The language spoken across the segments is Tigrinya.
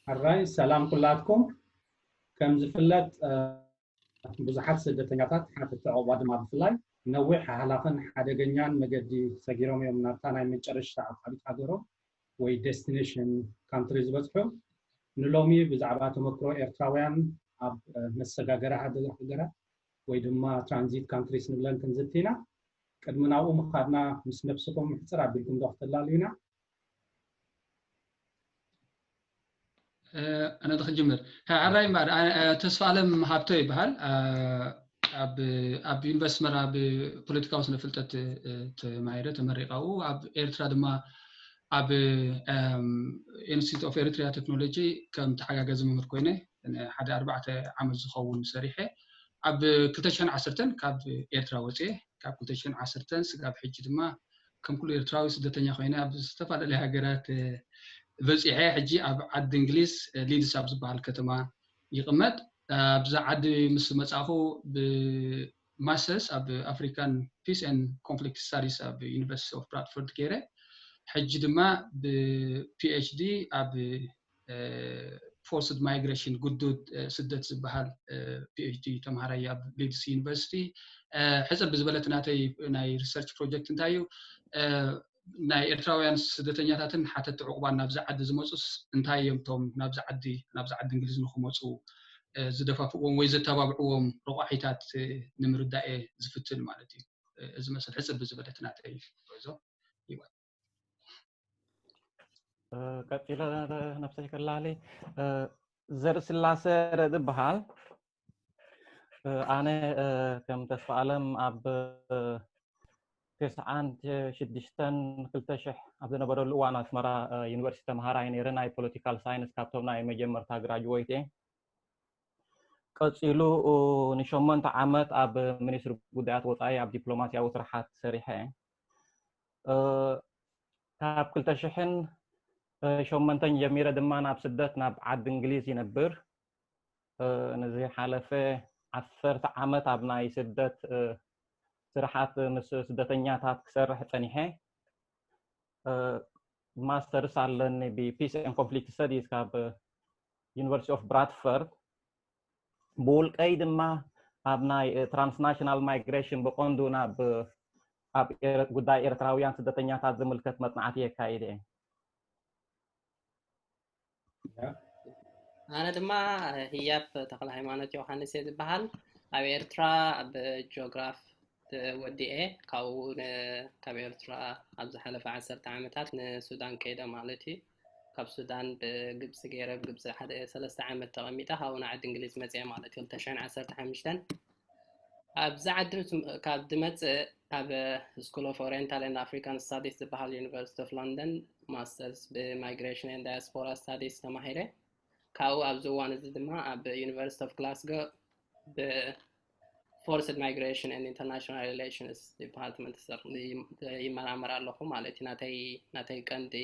الرأي سلام كلاتكم كم زفلت بزحات سدتنياتات حتى تعوض ما بفلاي نوح حلقن حدا جنيان مجدي سجيرهم يوم نتانا يمتشرش تعقبت هذورو وي destination countries بسحو نلومي بزعبات مكرو إرتراويان أب مسجاجرة هذا الحجرة ويدما transit countries نبلن كنزتينا قدمنا ومخدنا مس نفسكم محترا بكم ضغط اللالينا أنا دخل جمر هاي مار تسفالم هابتوي بحال أب يونيفرسيتي مرة بpolitical سنفلتت تمايرة تمرقاو أب إيرترا دما أب Institute of Eritrea Technology كم تحقق زمن مركوينه حدا 4 عام زخون سريحة أب كلتشان عصرتن كاب إيرترا وتيه كاب كلتشان عصرتن سقاب حج دما كم كل إيرتراوي سدتنيا خوينه أب استفاد لها جرات بزحي حجي عد انجليز ليدس ابز بحال كتما يقمد بزا عد مس مصافو بماسترز اب افريكان بيس اند كونفليكت ستاديز اب يونيفرسيتي اوف برادفورد كيره حجي دما ب بي اتش دي اب فورسد مايغريشن جودود سدت بحال بي اتش دي تمهاريا اب ليدس يونيفرسيتي حسب بزبلتناتي ناي ريسيرش بروجكت نتايو ናይ ኤርትራውያን ስደተኛታትን ሓተት ዕቁባ ናብ ዝዓዲ ዝመጹስ እንታይ እዮም ቶም ናብ ዝዓዲ እንግሊዝ ንኽመጹ ዝደፋፍዎም ወይ ዘተባብዕዎም ረቋሒታት ንምርዳእ ዝፍትን ማለት እዩ እዚ መስል ሕፅር ብዝበለትናተ ይዞ ይወት ቀጥለ ነፍሰ ከላሊ ዘር ስላሴ ረድ በሃል ኣነ ከም ተስፋ ዓለም ኣብ تسعان شدشتن كلتشح عبدنا برول وانا اسمرا يونيفرسيتي تمهاراي نيرناي بوليتيكال ساينس كابتومنا يمجمرتا جراجويتي قصيلو نشمنت عامت اب منستر ጉዳያት ወጣይ اب ዲፕሎማሲያዊ ስራሓት ሰሪሐ ካብ ክልተሽሕን ሸመንተን ጀሚረ ድማ ናብ ስደት ናብ ዓዲ እንግሊዝ ይነብር ነዚ ሓለፈ 10 ዓመት ኣብ ናይ ስደት ስራሓት ምስ ስደተኛታት ክሰርሕ ፀኒሐ ማስተርስ ኣለኒ ብፒስ ኤንድ ኮንፍሊክት ስተዲስ ካብ ዩኒቨርሲቲ ኦፍ ብራድፎርድ ብውልቀይ ድማ ኣብ ናይ ትራንስናሽናል ማይግሬሽን ብቆንዱ ናብ ኣብ ጉዳይ ኤርትራውያን ስደተኛታት ዝምልከት መጥናዕቲ የካይደ ኣነ ድማ ህያብ ተክለ ሃይማኖት ዮሐንስ ዝበሃል ኣብ ኤርትራ ኣብ ጂኦግራፊ ودي كون كبيرترا أبز حلف 10 عامات نسودان كيدا مالتي كاب سودان بجبس غيره بجبس حد 3 عامات تقميتها هون عاد انجليز مزيا مالتي لتشان 15 أبز عاد كاب دمت أب سكول اوف اورينتال اند افريكان ستاديز بهال يونيفرسيتي اوف لندن ماسترز بمايجريشن اند دايسبورا ستاديز تماهيره كاو أبز وان زدما أب يونيفرسيتي اوف غلاسكو ب forced migration and international relations department certainly ይመራመር ኣለኹ ማለት ናተይ ቀንዲ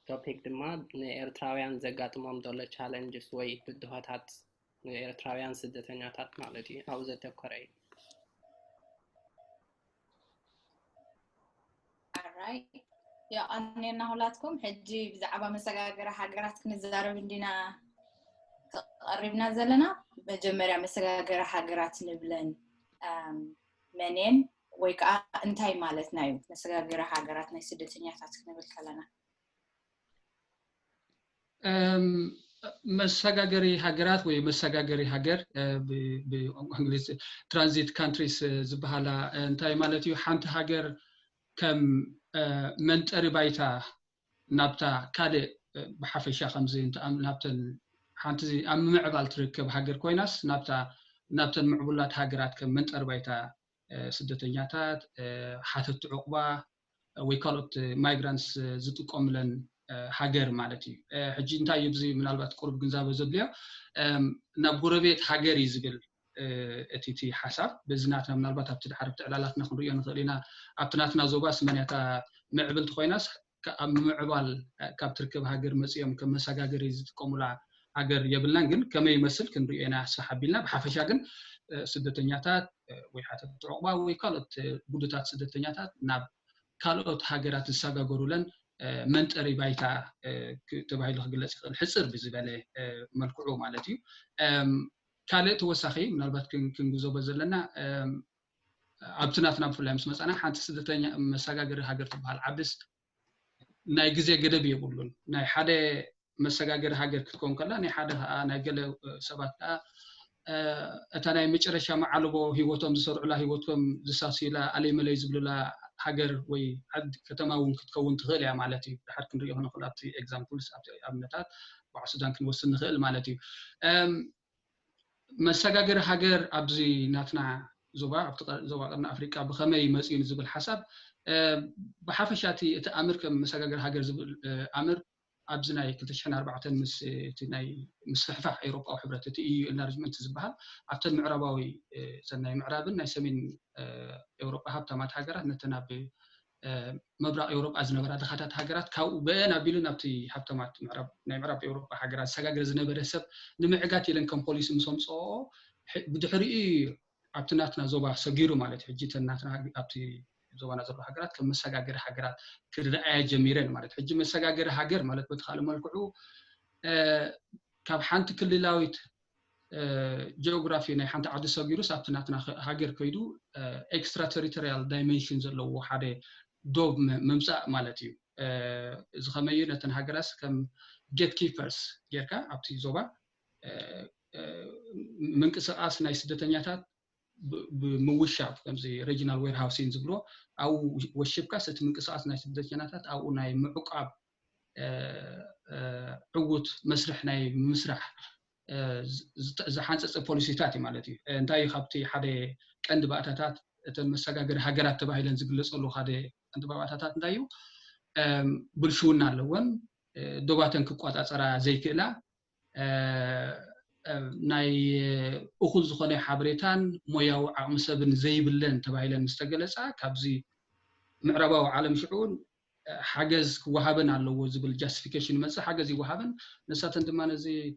ቶፒክ ድማ ንኤርትራውያን ዘጋጥሞም ዘሎ ቻሌንጅስ ወይ ድድሆታት ንኤርትራውያን ስደተኛታት ማለት እዩ ኣብ ዘተኮረ እዩ alright ያ ኣነና ሁላትኩም ሕጂ ብዛዕባ መሰጋገረ ሃገራት ክንዛረብ እንዲና ተቀሪብና ዘለና መጀመሪያ መሰጋገረ ሃገራት ንብለን منين ويكا انتاي مالتنا يو مسغاغير هاغرات ناي سدتنياتات كنبل كلنا مسغاغري هاغرات وي مسغاغري هاغر بانجليز ترانزيت كانتريز زبهالا انتاي مالتيو حانت هاغر كم منطري بايتا نابتا كاله بحفشا خمزي انت نابتن حانت زي ام معبال تركب هاغر كويناس نابتن معبولات هاغرات كم منطر بايتا سدتنياتات حاتت عقبه ويكالوت مايغرانتس زتقوملن هاجر مالتي حجي انتاي يبزي منالبات قرب غنزابه زبليا نابغوربيت هاجر يزبل اتيتي حساب بزناتنا منالبات ابتد حرب تعلالاتنا خنريو نخلينا ابتناتنا زوباس منياتا معبل تخويناس معبال كاب تركب هاجر مصيوم كمساغاغر يزتقوملا هاجر يبلنا ግን كما يمثل كنرينا صحابينا بحفشا ግን ስደተኛታት ወይ ሓተት ዕቁባ ወይ ካልኦት ጉዳታት ስደተኛታት ናብ ካልኦት ሃገራት ዝሰጋገሩለን منطري بايتا تبايلو خجلص يخل حصر بزباله ملكعو مالتي كاله توسخي منالبات كنغزو بزلنا ابتناتنا بفلاي مس مسانا حانت سدتኛ مساغاغر هاجر تبال عبس ناي غزي غدب يقولون ناي حدا مساغاغر هاجر كتكون كلا ناي حدا ناي غله سبات اتاناي مچرشا معلبو هيوتهم زسرعلا هيوتهم زساسيلا علي ملي زبللا هاجر وي حد كتماون كتكون تخيل يا مالتي حد كنريو هنا خلاتي اكزامبلز ابنتات وعسدان كنوسن نخيل مالتي مساغاغر هاجر ابزي ناتنا زوبا قرن افريقيا بخمي مسين زبل حسب بحفشاتي تامر كم مساغاغر هاجر زبل امر ابزناي 2004 ناي مسحفه اوروبا او حبرته تي انارجمنت زبحال ابتن معرباوي سناي معرابن ناي سمين اوروبا هبتامات هاجرات نتنا ب مبرق اوروبا ازنبرا دخاتات هاجرات كاو بنا بيلو نابتي هبتامات معرب ناي معرب اوروبا هاجرات سغاغر زنبره سب نمعغات يلن كم بوليس مسومصو بدحري ابتناتنا زوبا سغيرو مالت حجتناتنا ابتي زوانا زرو هاجرات كم مساغاغر هاجرات كرأي جميرين مالت حج مساغاغر هاجر مالت بتخال ملكعو كاب حانت كللاويت جيوغرافي ناي حانت عاد سغيروس ابتناتنا هاجر كيدو اكسترا تيريتوريال دايمنشنز لو حدا دوب ممصا مالتي زخمي نتن هاجراس كم جيت كيبرز غيركا ابتي زوبا منقساس ناي سدتنياتات بموشاب كمزي ريجنال وير هاوسين زبلو او وشبكا ست منقساس ناي سدتنياتات او ناي معقاب عوت مسرح ناي مسرح زحانص بوليسيتات مالتي انتاي خبتي حدا قند بااتاتات تمسغاغر هاجرات تبايلن زغلصلو حدا قند بااتاتات انتايو بلشونا لون دوباتن كقواصرا زيكلا ناي اخذ زخونه حبريتان موياو عمسبن زيبلن تبايلن مستغلصا كابزي معرباو عالم شعون حاجز وهابن على زبل جاستيفيكيشن مسح حاجز وهابن نساتن دمانزي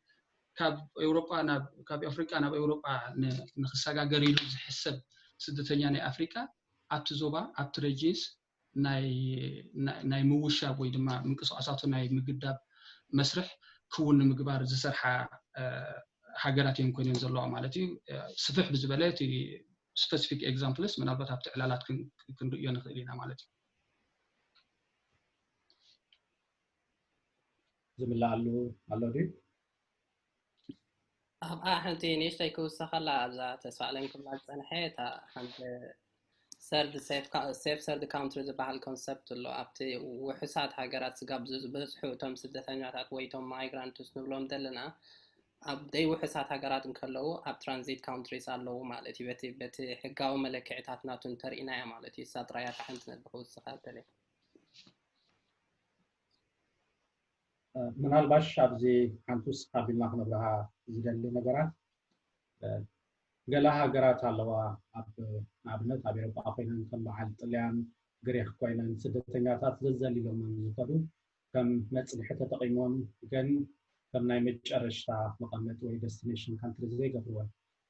كاب اوروبا نا كاب افريقيا نا اوروبا نخساغاغر يلو زحسب سدتኛ ናይ አፍሪካ አብቲ ዞባ አብቲ ረጂስ ናይ ምውሻ ወይ ድማ ምንቅስቃሳቱ ናይ ምግዳብ መስርሕ ክውን ምግባር ዝሰርሓ ሃገራት እዮም ኮይነን ዘለዋ ማለት እዩ ስፍሕ ብዝበለ እቲ ስፔሲፊክ ኤግዛምፕልስ ምናልባት ኣብቲ ዕላላት ክንሪኦ ንኽእል ኢና ማለት እዩ ዝምላሉ ኣሎ ዲ حنتي نيشتاي كوسخلا ابزا تسالن كبلا صنحيتا حنت سرد سيف سرد كاونترز بحال كونسبت لو ابتي وحسات هاجرات سغابز بصحو تم سدتنياتات ويتم مايغرانتس نبلوم دلنا ابدي وحسات هاجرات انكلو اب ترانزيت كاونتريز አለው ማለት በቲ ህጋው መለክዕታት ናቱን ተርኢና ያ ማለት ይሳጥራያት حنت ነብኹ ስኻተለ ምናልባሽ ኣብዚ ሓንቱስ ካቢልና ክነብረሃ ዝደሊ ነገራት ገላ ሃገራት ኣለዋ ኣብ ንኣብነት ኣብ ኤሮጳ ኮይነን ከም በዓል ጣልያን ግሪክ ኮይነን ስደተኛታት ዘዘሊሎም ዝኸዱ ከም መፅልሒ ተጠቂሞም ግን ከም ናይ መጨረሻ መቐመጢ ወይ ዴስቲኔሽን ካንትሪ ዘይገብርዎን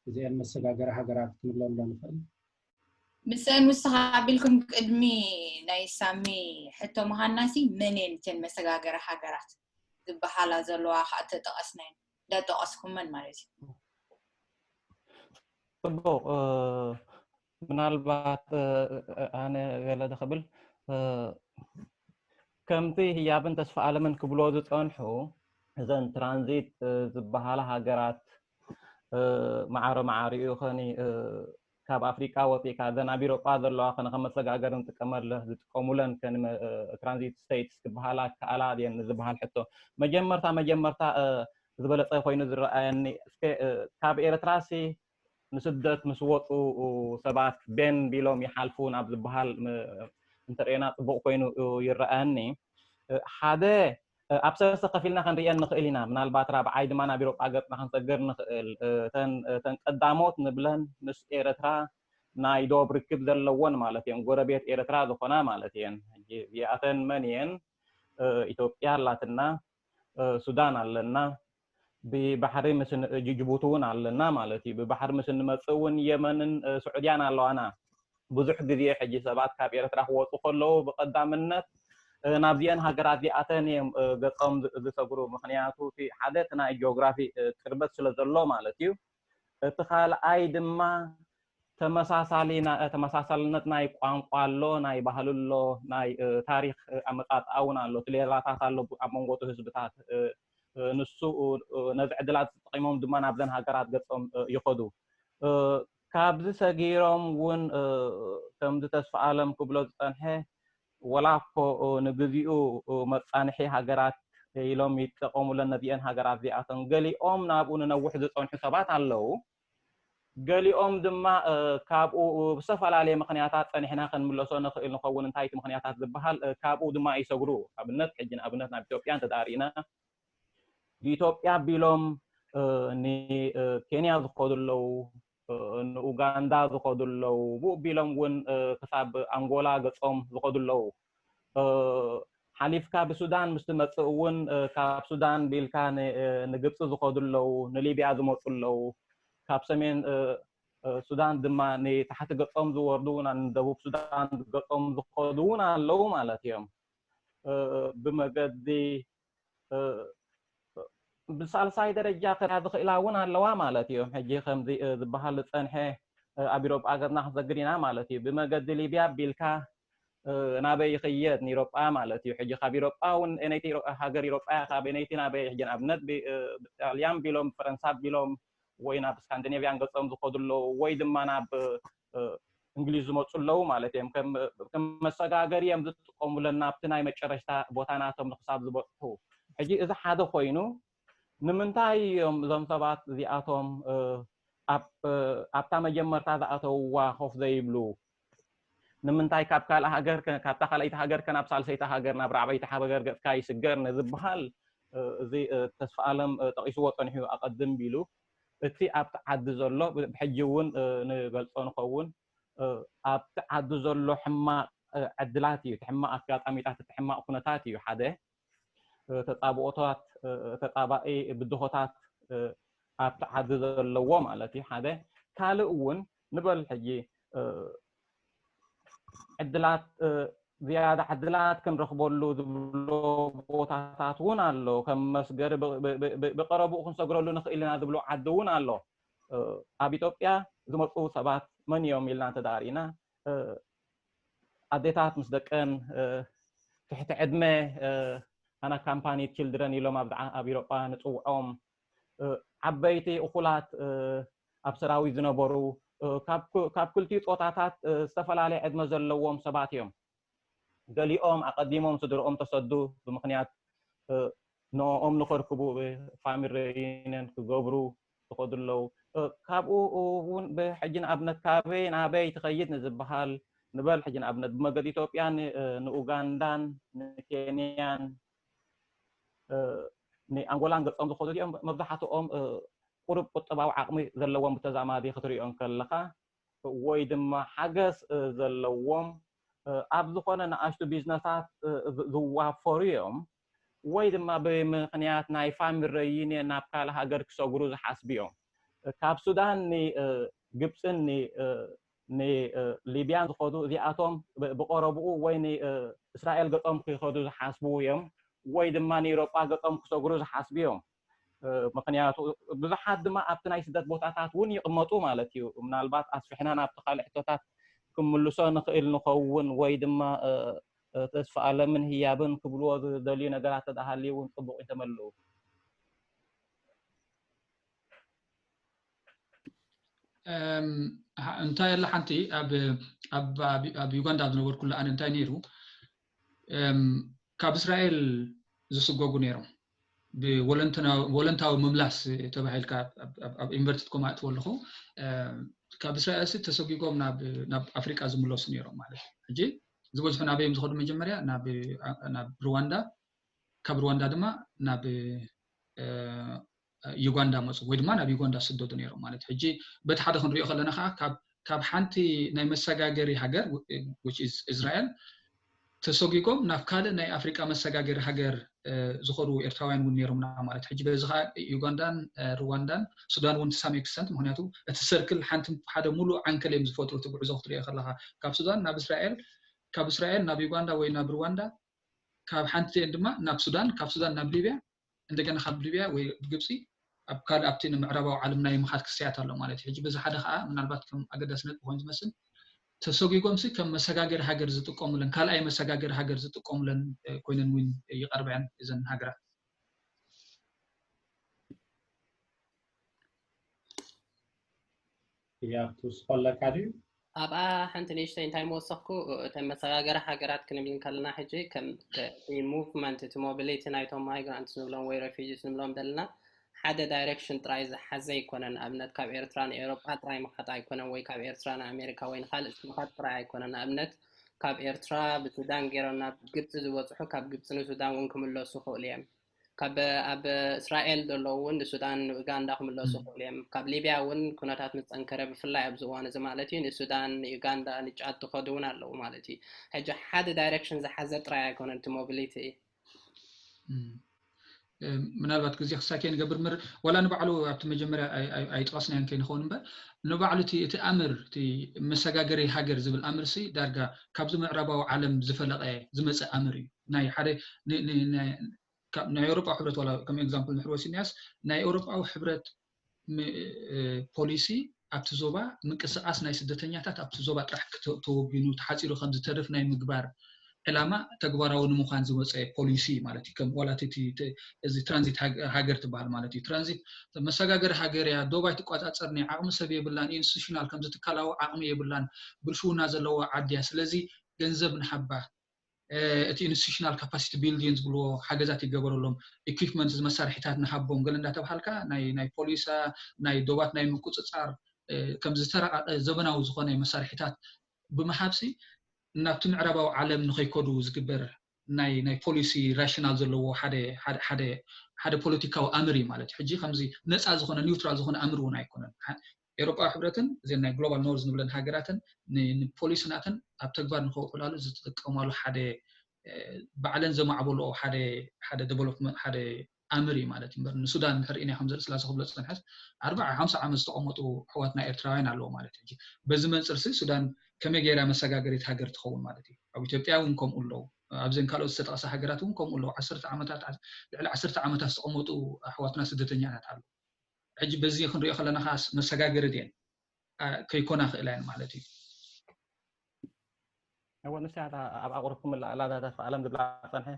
እዚአን መሰጋገሪ ሃገራት ክንብሎም ንኽእል مسأن مستقبلكم قدمي ناي سامي حتى مهناسي منين تن مسغاغر حاجرات بحالا زلوا حتى تقسنين لا تقسكم من مالتي طبو منالبات انا غلا دخبل كمتي هي بنت تسفع لمن كبلو زصنحو اذن ترانزيت زبحالا حاجرات معاريو خني كاب افريقيا وفيكا ذنا بيروبا زلوا خنا خمسغاغر نتقمل له زقومولن كان ترانزيت ستيتس كبحالا كالا دين زبحال حتى مجمرتا زبلص خوينو زرأيني كاب ايرتراسي نسدت مسوطو سبات بين بيلوم يحالفون اب زبحال انترينا طبق خوينو يرأيني حدا ابسس قفلنا خنريان نخيلنا من الباترا بعيد ما نبيرو اغطنا خنصغر نخيل تن قداموت نبلن مس ايرترا ناي دوب ركب زلون مالتين غوربيت ايرترا زخنا مالتين ياتن منين ኢትዮጵያ አላትና ሱዳን አለና በባህር መስን ጅቡቲውን አለና ማለት በባህር መስን መጽውን የመንን ሱዑዲያን አለዋና ብዙሕ ግዜ ሕጂ ሰባት ካብ ኤርትራ ወጡ ከለው በቀዳምነት ናብዚአን ሃገራት ዚኣተን እዮም ገጾም ዝሰግሩ ምክንያቱ እቲ ሓደ እቲ ናይ ጂኦግራፊ ቅርበት ስለ ዘሎ ማለት እዩ እቲ ካልኣይ ድማ ተመሳሳልነት ናይ ቋንቋ ኣሎ ናይ ባህሊ ኣሎ ናይ ታሪክ ኣመጣጥኣ እውን ኣሎ ትሌላታት ኣሎ ኣብ መንጎ ህዝብታት ንሱ ነዚ ዕድላት ተጠቂሞም ድማ ናብዘን ሃገራት ገጾም ይኸዱ ካብዚ ሰጊሮም እውን ከምዚ ተስፋ ኣለም ክብሎ ዝፀንሐ ወላኮ ንግዚኡ መፃንሒ ሃገራት ኢሎም ይጠቀሙለን ነዚአን ሃገራት ዚኣተን ገሊኦም ናብኡ ንነዊሕ ዝፀንሑ ሰባት ኣለው ገሊኦም ድማ ካብኡ ብዝተፈላለየ ምክንያታት ፀኒሕና ክንምለሶ ንኽእል ንኸውን እንታይ እቲ ምክንያታት ዝበሃል ካብኡ ድማ ይሰግሩ ኣብነት ሕጂ ንኣብነት ናብ ኢትዮጵያ እንተዳሪእና ኢትዮጵያ ቢሎም ንኬንያ ዝኸዱ ኣለው ንኡጋንዳ ዝኸዱ ኣለው ብኡ ቢሎም እውን ክሳብ ኣንጎላ ገጾም ዝኸዱ ኣለው ሓሊፍካ ብሱዳን ምስ ትመፅእ እውን ካብ ሱዳን ቢልካ ንግብፂ ዝኸዱ ኣለው ንሊብያ ዝመፁ ኣለው ካብ ሰሜን ሱዳን ድማ ንታሕቲ ገጾም ዝወርዱ ንደቡብ ሱዳን ገጾም ዝኸዱ እውን ኣለው ማለት እዮም ብመገዲ ብሳልሳይ ደረጃ ክሪኣ ዝኽእላ እውን ኣለዋ ማለት እዮም ሕጂ ከምዚ ዝበሃል ዝፀንሐ ኣብ ኢሮጳ ገርና ክሰግድ ኢና ማለት እዩ ብመገዲ ሊብያ ቢልካ ናበይ ይኽየድ ንኢሮጳ ማለት እዩ ሕጂ ካብ ኢሮጳ እውን ነይቲ ሃገር ኢሮጳ ካብ ነይቲ ናበይ ሕጂ ኣብነት ብጣልያን ቢሎም ፈረንሳ ቢሎም ወይ ናብ ስካንዲኔቪያን ገጾም ዝኸዱ ኣለው ወይ ድማ ናብ እንግሊዝ ዝመፁ ኣለው ማለት እዮም ከም መሰጋገሪ እዮም ዝጥቀሙለን ናብቲ ናይ መጨረሻ ቦታ ናቶም ንክሳብ ዝበፅሑ ሕጂ እዚ ሓደ ኮይኑ ንምንታይ እዮም እዞም ሰባት እዚኣቶም ኣብታ መጀመርታ ዝኣተውዋ ኮፍ ዘይብሉ ንምንታይ ካብ ካልእ ሃገር ካብታ ካልኣይቲ ሃገር ናብ ሳልሰይቲ ሃገር ናብ ራዕበይቲ ሃገር ገጽካ ይስገር ንዝበሃል እዚ ተስፋ ኣለም ጠቂስዎ ፀኒሑ ኣቀድም ቢሉ እቲ ኣብቲ ዓዲ ዘሎ ብሕጂ እውን ንገልፆ ንኸውን ኣብቲ ዓዲ ዘሎ ሕማቅ ዕድላት እዩ ሕማቅ ኣጋጣሚታት ሕማቅ ኩነታት እዩ ሓደ ተጣብኦታት ተጣባኢ ብድሆታት ኣብቲ ዓዲ ዘለዎ ማለት እዩ ሓደ ካልእ እውን ንበል ሕጂ ዕድላት ዝያዳ ዕድላት ክንረክበሉ ዝብሎ ቦታታት እውን ኣሎ ከም መስገሪ ብቀረቡ ክንሰግረሉ ንኽእል ኢና ዝብሎ ዓዲ እውን ኣሎ ኣብ ኢትዮጵያ ዝመፁ ሰባት መን እዮም ኢልና ተዳሪእና ኣዴታት ምስ ደቀን ትሕቲ ዕድመ ኣና ካምፓኒ ችልድረን ኢሎም ኣብ ኢሮጳ ንፅውዖም ዓበይቲ እኹላት ኣብ ሰራዊት ዝነበሩ ካብ ክልቲኡ ፆታታት ዝተፈላለየ ዕድመ ዘለዎም ሰባት እዮም ገሊኦም ኣቀዲሞም ስድሮኦም ተሰዱ ብምክንያት ንኦም ንኸርክቡ ፋሚሊ ሪዩኒየን ክገብሩ ዝኸዱ ኣለው ካብኡ እውን ብሕጂ ንኣብነት ካበይ ናበይ ትኸይድ ንዝበሃል ንበል ሕጂ ንኣብነት ብመገዲ ኢትዮጵያ ንኡጋንዳን ንኬንያን ንኣንጎላን ገጾም ዝኸዱ እዮም መብዛሕትኦም ቁሩብ ቁጠባዊ ዓቕሚ ዘለዎም ብተዛማዲ ክትሪኦም ከለካ ወይ ድማ ሓገዝ ዘለዎም ኣብ ዝኾነ ንኣሽቱ ቢዝነሳት ዝዋፈሩ እዮም ወይ ድማ ብምክንያት ናይ ፋሚሊ ሪዩኒየን ናብ ካልእ ሃገር ክሰግሩ ዝሓስቡ እዮም ካብ ሱዳን ንግብፅን ንሊብያን ዝኸዱ እዚኣቶም ብቀረብኡ ወይ ንእስራኤል ገጾም ክኸዱ ዝሓስቡ እዮም ወይ ድማ ንኢሮጳ ገጾም ክሰግሩ ዝሓስቡ እዮም ምክንያቱ ብዙሓት ድማ ኣብቲ ናይ ስደት ቦታታት እውን ይቕመጡ ማለት እዩ ምናልባት ኣስፊሕና ናብቲ ካልእ ሕቶታት ክምልሶ ንኽእል ንኸውን ወይ ድማ ተስፋ ኣለምን ህያብን ክብልዎ ዝደልዩ ነገራት ተዳሃልዩ እውን ፅቡቅ ይተመልኡ እንታይ ኣላ ሓንቲ ኣብ ዩጋንዳ ዝነበሩ ኩሉ ኣነ እንታይ ነይሩ ካብ እስራኤል ዝስጎጉ ነይሮም ብቮለንታዊ ምምላስ ተባሂልካ ኣብ ዩኒቨርሲቲ ኮማ እትወለኹ ካብ እስራኤል ተሰጊጎም ናብ ኣፍሪቃ ዝምለሱ ነይሮም ማለት ሕጂ ዝበዝሑ ናበዮም ዝኸዱ መጀመርያ ናብ ሩዋንዳ ካብ ሩዋንዳ ድማ ናብ ዩጋንዳ መፁ ወይ ድማ ናብ ዩጋንዳ ስደዱ ነይሮም ማለት ሕጂ በቲ ሓደ ክንሪኦ ከለና ከዓ ካብ ሓንቲ ናይ መሰጋገሪ ሃገር which is እስራኤል ተሰጊጎም ናብ ካልእ ናይ ኣፍሪቃ መሰጋገሪ ሃገር ዝኸዱ ኤርትራውያን እውን ነይሮምና ማለት ሕጂ በዚ ከዓ ዩጋንዳን ሩዋንዳን ሱዳን እውን ሳም ኤክስተንት ምክንያቱ እቲ ሰርክል ሓንቲ ሓደ ሙሉእ ዓንከል እዮም ዝፈጥሩ እቲ ጉዕዞ ክትሪኦ ከለካ ካብ ሱዳን ናብ እስራኤል ካብ እስራኤል ናብ ዩጋንዳ ወይ ናብ ሩዋንዳ ካብ ሓንቲ ድማ ናብ ሱዳን ካብ ሱዳን ናብ ሊብያ እንደገና ካብ ሊብያ ወይ ግብፂ ኣብ ካል ኣብቲ ምዕራባዊ ዓለም ናይ ምኻት ክስያት ኣሎ ማለት እዩ ሕጂ በዚ ሓደ ከዓ ምናልባት ከም ኣገዳስነት ኮይኑ ዝመስል ተሰጊጎምሲ ከም መሰጋገሪ ሃገር ዝጥቀሙለን ካልኣይ መሰጋገሪ ሃገር ዝጥቀሙለን ኮይነን ውን ይቀርበያን እዘን ሃገራት ያ ተስቆለካ ድዩ ኣብኣ ሓንቲ ንእሽተይ እንታይ መወሰኽኩ እተን መሰጋገሪ ሃገራት ክንብል ከለና ሕጂ ከም ሙቭመንት እቲ ሞቢሊቲ ናይቶም ማይግራንትስ ንብሎም ወይ ሬፊጂስ ንብሎም ዘለና ሓደ ዳይሬክሽን ጥራይ ዝሓዘ ኣይኮነን ኣብነት ካብ ኤርትራ ንኤውሮጳ ጥራይ ምኻድ ኣይኮነን ወይ ካብ ኤርትራ ንኣሜሪካ ወይ ንኻልእ ምኻድ ጥራይ ኣይኮነን ኣብነት ካብ ኤርትራ ብሱዳን ገይሮም ናብ ግብፂ ዝበፅሑ ካብ ግብፂ ንሱዳን ውን ክምለሱ ይኽእሉ እዮም ካብ ኣብ እስራኤል ዘለዉ ውን ንሱዳን ኡጋንዳ ክምለሱ ይኽእሉ እዮም ካብ ሊብያ ውን ኩነታት ምፅንከረ ብፍላይ ኣብዚ እዋን እዚ ማለት እዩ ንሱዳን ኡጋንዳ ንጫት ዝኸዱ ውን ኣለዉ ማለት እዩ ሕጂ ሓደ ዳይሬክሽን ዝሓዘ ጥራይ ኣይኮነን እቲ ሞቢሊቲ ምናልባት ግዜ ክሳከ ንገብር ምር ወላ ንባዕሉ ኣብቲ መጀመርያ ኣይጥቐስናያን ከይንኸውን እምበር ንባዕሉ እቲ ኣምር እቲ መሰጋገሪ ሃገር ዝብል ኣምርሲ ዳርጋ ካብዚ ምዕራባዊ ዓለም ዝፈለቐ ዝመፀ ኣምር እዩ ናይ ሓደ ናይ ኤውሮጳዊ ሕብረት ወላ ከም ኤግዛምፕል ንሕርወሲ ኒያስ ናይ ኤውሮጳዊ ሕብረት ፖሊሲ ኣብቲ ዞባ ምንቅስቃስ ናይ ስደተኛታት ኣብቲ ዞባ ጥራሕ ተወጊኑ ተሓፂሩ ከም ዝተርፍ ናይ ምግባር ዕላማ ተግባራዊ ንምዃን ዝወፀ ፖሊሲ ማለት እዩ ከም ወላቲ እዚ ትራንዚት ሃገር ትበሃል ማለት እዩ ትራንዚት መሰጋገሪ ሃገር ያ ዶባይ ትቆፃፀር ናይ ዓቕሚ ሰብ የብላን ኢንስቲቱሽናል ከም ዝትካላዊ ዓቕሚ የብላን ብልሽውና ዘለዎ ዓድያ ስለዚ ገንዘብ ንሓባ እቲ ኢንስቲቱሽናል ካፓሲቲ ቢልዲንግ ዝብልዎ ሓገዛት ይገበረሎም ኢኩዊፕመንት መሳርሒታት ንሃቦም ገለ እንዳተባሃልካ ናይ ፖሊሳ ናይ ዶባት ናይ ምቁፅፃር ከም ዝተረቐቐ ዘመናዊ ዝኾነ መሳርሒታት ብምሃብሲ ናብቲ ምዕራባዊ ዓለም ንኸይከዱ ዝግበር ናይ ፖሊሲ ራሽናል ዘለዎ ሓደ ፖለቲካዊ ኣምሪ ማለት እዩ ሕጂ ከምዚ ነፃ ዝኾነ ኒውትራል ዝኾነ ኣምሪ እውን ኣይኮነን ኤውሮጳዊ ሕብረትን እዘን ናይ ግሎባል ኖርዝ ንብለን ሃገራትን ንፖሊስናትን ኣብ ተግባር ንኸውዕላሉ ዝጥቀማሉ ሓደ ባዕለን ዘማዕበልኦ ሓደ ዴቨሎፕመንት ሓደ ኣምሪ ማለት እዩ ንሱዳን ንሕርኢና ከም ዘርኢ ስላሴ ክብሎ ዝፀንሐት 40-50 ዓመት ዝተቐመጡ ኣሕዋትና ኤርትራውያን ኣለዎ ማለት እዩ በዚ መንፅርሲ ሱዳን ከመይ ገይራ መሰጋገሪት ሃገር ትኸውን ማለት እዩ ኣብ ኢትዮጵያ እውን ከምኡ ኣለዉ ኣብዘን ካልኦት ዝተጠቐሰ ሃገራት እውን ከምኡ ኣለዉ 10 ዓመታት ልዕሊ 10 ዓመታት ዝተቐመጡ ኣሕዋትና ስደተኛታት ኣለዉ ሕጂ በዚ ክንሪኦ ከለና ከዓ መሰጋገሪ ድየን ከይኮና ክእላ እየን ማለት እዩ ወንሳት ኣብ ኣቕርብኩም ላዳታት ዓለም ዝብላ ፀንሐ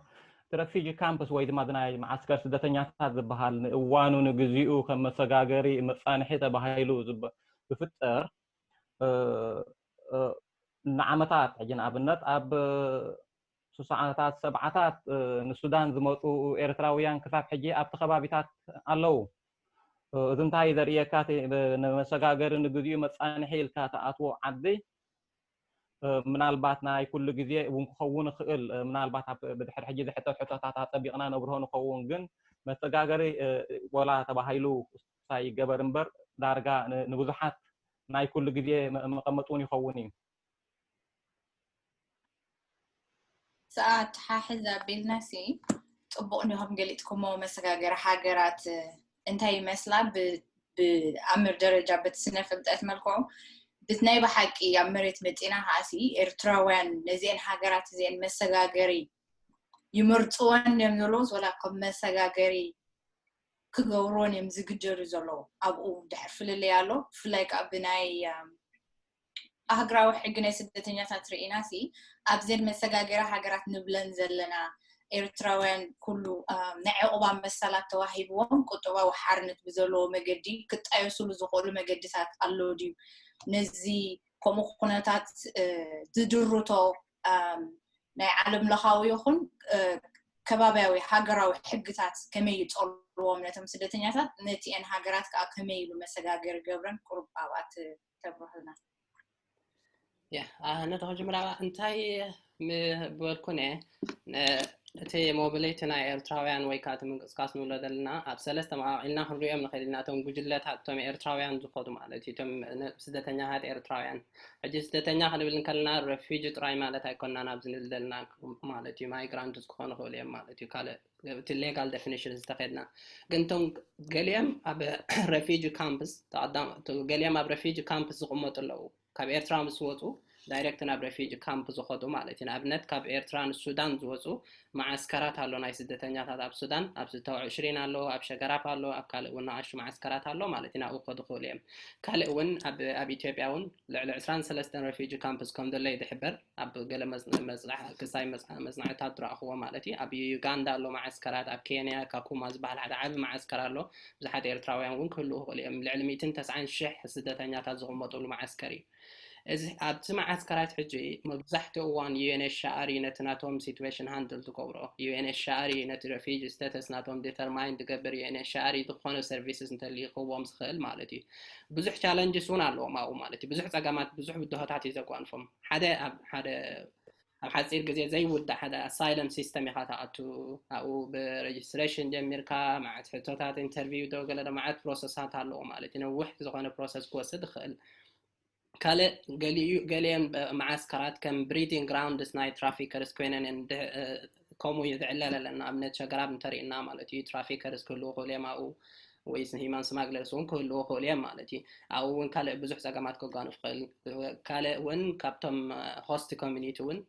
ረፊጂ ካምፕስ ወይ ድማ ናይ ማዓስከር ስደተኛታት ዝበሃል ንእዋኑ ንግዚኡ ከም መሰጋገሪ መፃንሒ ተባሂሉ ዝፍጠር ንዓመታት ሕጂ ንኣብነት ኣብ 60ታት 70ታት ንሱዳን ዝመፁ ኤርትራውያን ክሳብ ሕጂ ኣብቲ ከባቢታት ኣለዉ እዚ እንታይ ዘርእየካ ንመሰጋገሪ ንግዚኡ መፃንሒ ኢልካ ተኣትዎ ዓዲ ምናልባት ናይ ኩሉ ግዜ እውን ክኸውን ይኽእል ምናልባት ብድሕሪ ሕጂ ዝሕተት ሕቶታት ኣፀቢቕና ነብርሆ ንኸውን ግን መሰጋገሪ ወላ ተባሂሉ ሳይገበር እምበር ዳርጋ ንብዙሓት ናይ ኩሉ ግዜ መቐመጥ እውን ይኸውን እዩ ሰዓት ሓሕዛ ቤልናሲ ፅቡቕ እንዲሆም ገሊጥኩሞ መሰጋገሪ ሃገራት እንታይ ይመስላ ብኣምር ደረጃ በትስነ ፍልጠት መልክዑ ብትናይ ብሓቂ ኣብ መሬት መፂና ሃሲ ኤርትራውያን ነዚአን ሃገራት እዚአን መሰጋገሪ ይመርፅዎን እዮም ዘለዉ ወላ ከም መሰጋገሪ ክገብርዎን እዮም ዝግደዱ ዘለዉ ኣብኡ ድሕር ፍልለይ ኣሎ ብፍላይ ከዓ ብናይ ሃገራዊ ሕጊ ናይ ስደተኛታት ርኢና ሲ ኣብዘን መሰጋገሪ ሃገራት ንብለን ዘለና ኤርትራውያን ኩሉ ናይ ዕቑባ መሰላት ተዋሂብዎም ቁጠባዊ ሓርነት ብዘለዎ መገዲ ክጣየስሉ ዝኽእሉ መገድታት ኣለዉ ድዩ ነዚ ከምኡ ኩነታት ዝድርቶ ናይ ዓለም ለኻዊ ይኹን ከባቢያዊ ሃገራዊ ሕግታት ከመይ ይፀልዎም ነቶም ስደተኛታት ነቲአን ሃገራት ከዓ ከመይ ኢሉ መሰጋገሪ ገብረን ቁሩብ ኣብኣት ተብርህልና ነተኸጅምራ እንታይ ብበልኩነ እቲ ሞቢሊቲ ናይ ኤርትራውያን ወይ ከዓ እቲ ምንቅስቃስ ንብሎ ዘለና ኣብ ሰለስተ መዓቂልና ክንሪኦም ንኽእል ኢና እቶም ጉጅለታት እቶም ኤርትራውያን ዝኸዱ ማለት እዩ እቶም ስደተኛታት ኤርትራውያን ሕጂ ስደተኛ ክንብል ከለና ሬፊጂ ጥራይ ማለት ኣይኮንናን ኣብዚ ንብል ዘለና ማለት እዩ ማይግራንትስ ክኾኑ ይኽእሉ እዮም ማለት እዩ ካልእ እቲ ሌጋል ዴፊኒሽን ዝተኸድና ግን እቶም ገሊኦም ኣብ ሬፊጂ ካምፕስ ገሊኦም ኣብ ሬፊጂ ካምፕስ ዝቕመጡ ኣለዉ ካብ ኤርትራ ምስ ወፁ دايركت ናብ ريفيجي كامب ዝኸዱ ማለት እዩ ንኣብነት ካብ ኤርትራን ሱዳን ዝወፁ ማዓስከራት ኣሎ ናይ ስደተኛታት ኣብ ሱዳን ኣብ ዝተውዕሽሪን ኣሎ ኣብ ሸገራፍ ኣሎ ኣብ ካልእ እውን ንኣሽቱ ማዓስከራት ኣሎ ማለት እዩ ናብኡ ክኸዱ ይኽእሉ እዮም ካልእ እውን ኣብ ኢትዮጵያ እውን ልዕሊ 23 ريفيجي كامبስ ከም ዘሎ ይሕበር ኣብ ገለ መፅናዕ ክሳይ መፅናዕታት ረኣኽዎ ማለት እዩ ኣብ ዩጋንዳ ኣሎ ማዓስከራት ኣብ ኬንያ ካኩማ ዝበሃል ሓደ ዓቢ ማዓስከር ኣሎ ብዙሓት ኤርትራውያን እውን ክህልው ይኽእሉ እዮም ልዕሊ 190,000 ስደተኛታት ዝቕመጡሉ ማዓስከር እዩ እዚ ኣብቲ ማዓስከራት ሕጂ መብዛሕትኡ እዋን UNHCR ነቲ ናቶም ሲትዌሽን ሃንድል ዝገብሮ UNHCR ነቲ ረፊጂ ስታተስ ናቶም ዲተርማይን ዝገብር UNHCR ዝኾነ ሰርቪስስ እንተልይኽዎም ዝኽእል ማለት እዩ ብዙሕ ቻለንጅስ እውን ኣለዎም ኣብኡ ማለት እዩ ብዙሕ ፀገማት ብዙሕ ብድሆታት እዩ ዘጓንፎም ሓደ ኣብ ሓፂር ግዜ ዘይውዳእ ሓደ ኣሳይለም ሲስተም ኢኻ ተኣቱ ኣብኡ ብሬጅስትሬሽን ጀሚርካ ማዓት ሕቶታት ኢንተርቪው ደገለ ማዓት ፕሮሰሳት ኣለዎ ማለት እዩ ነዊሕ ዝኾነ ፕሮሰስ ክወስድ ይኽእል كله قليم معسكرات كم بريدنج جراوندز ناي ترافيكرز كوينن كومو يدعلل لنا ابنت شجراب نترينا مالتي ترافيكرز كله خوليما او ويسن هيمان سماغلر سون كله خوليما مالتي او وين كله بزح زغمات كغان فخل كله وين كابتم هوست كوميونيتي وين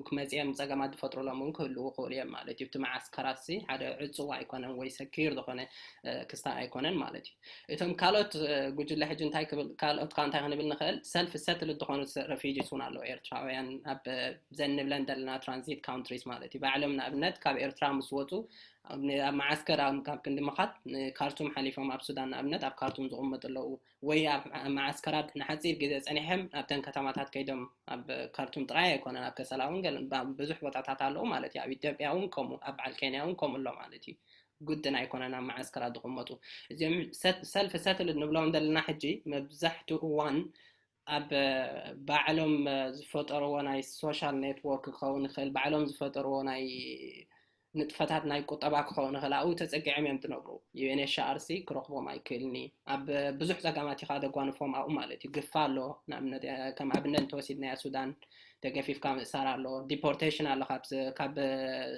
كمزيام زغمات فترة لمون كله خوليما مالتي بتمع عسكرات سي هذا عصوا ايكونن وي سكير دخنه كستا ايكونن مالتي اتم كالوت ጉጅለ ሕጂ እንታይ ክብል ካልኦት ካንታይ ክንብል ንኽእል ሰልፍ ሰትል ዝኾኑ ረፊጂስ እውን ኣለዉ ኤርትራውያን ኣብ ዘንብለን ዘለና ትራንዚት ካውንትሪስ ማለት እዩ ባዕሎም ንኣብነት ካብ ኤርትራ ምስ ወፁ ኣብ ማዓስከር ካብ ክንዲ ምኻት ካርቱም ሓሊፎም ኣብ ሱዳን ንኣብነት ኣብ ካርቱም ዝቕመጡ ኣለዉ ወይ ኣብ ማዓስከራት ንሓፂር ግዜ ፀኒሖም ኣብተን ከተማታት ከይዶም ኣብ ካርቱም ጥራይ ኣይኮነን ኣብ ከሰላ እውን ገለ ብዙሕ ቦታታት ኣለዉ ማለት እዩ ኣብ ኢትዮጵያ እውን ከምኡ ኣብ በዓል ኬንያ እውን ከምኡ ኣሎ ማለት እዩ ጉድና ይኮነና ማዓስከራት ዝቕመጡ እዚኦም ሰልፍ ሰትል ንብሎም ዘለና ሕጂ መብዛሕትኡ እዋን ኣብ ባዕሎም ዝፈጠርዎ ናይ ሶሻል ኔትወርክ ክኸውን ይኽእል ባዕሎም ዝፈጠርዎ ናይ ንጥፈታት ናይ ቁጠባ ክኸውን ይኽእል ኣብኡ ተፀጊዖም እዮም ትነብሩ UNHCR ክረኽቦም ኣይክእልኒ ኣብ ብዙሕ ፀገማት ኢኻ ደጓንፎም ኣብኡ ማለት እዩ ግፋ ኣሎ ንኣብነት ከም ኣብነት እንተወሲድና ሱዳን ተገፊፍካ ምእሳር ኣሎ ዲፖርቴሽን ኣሎ ካብ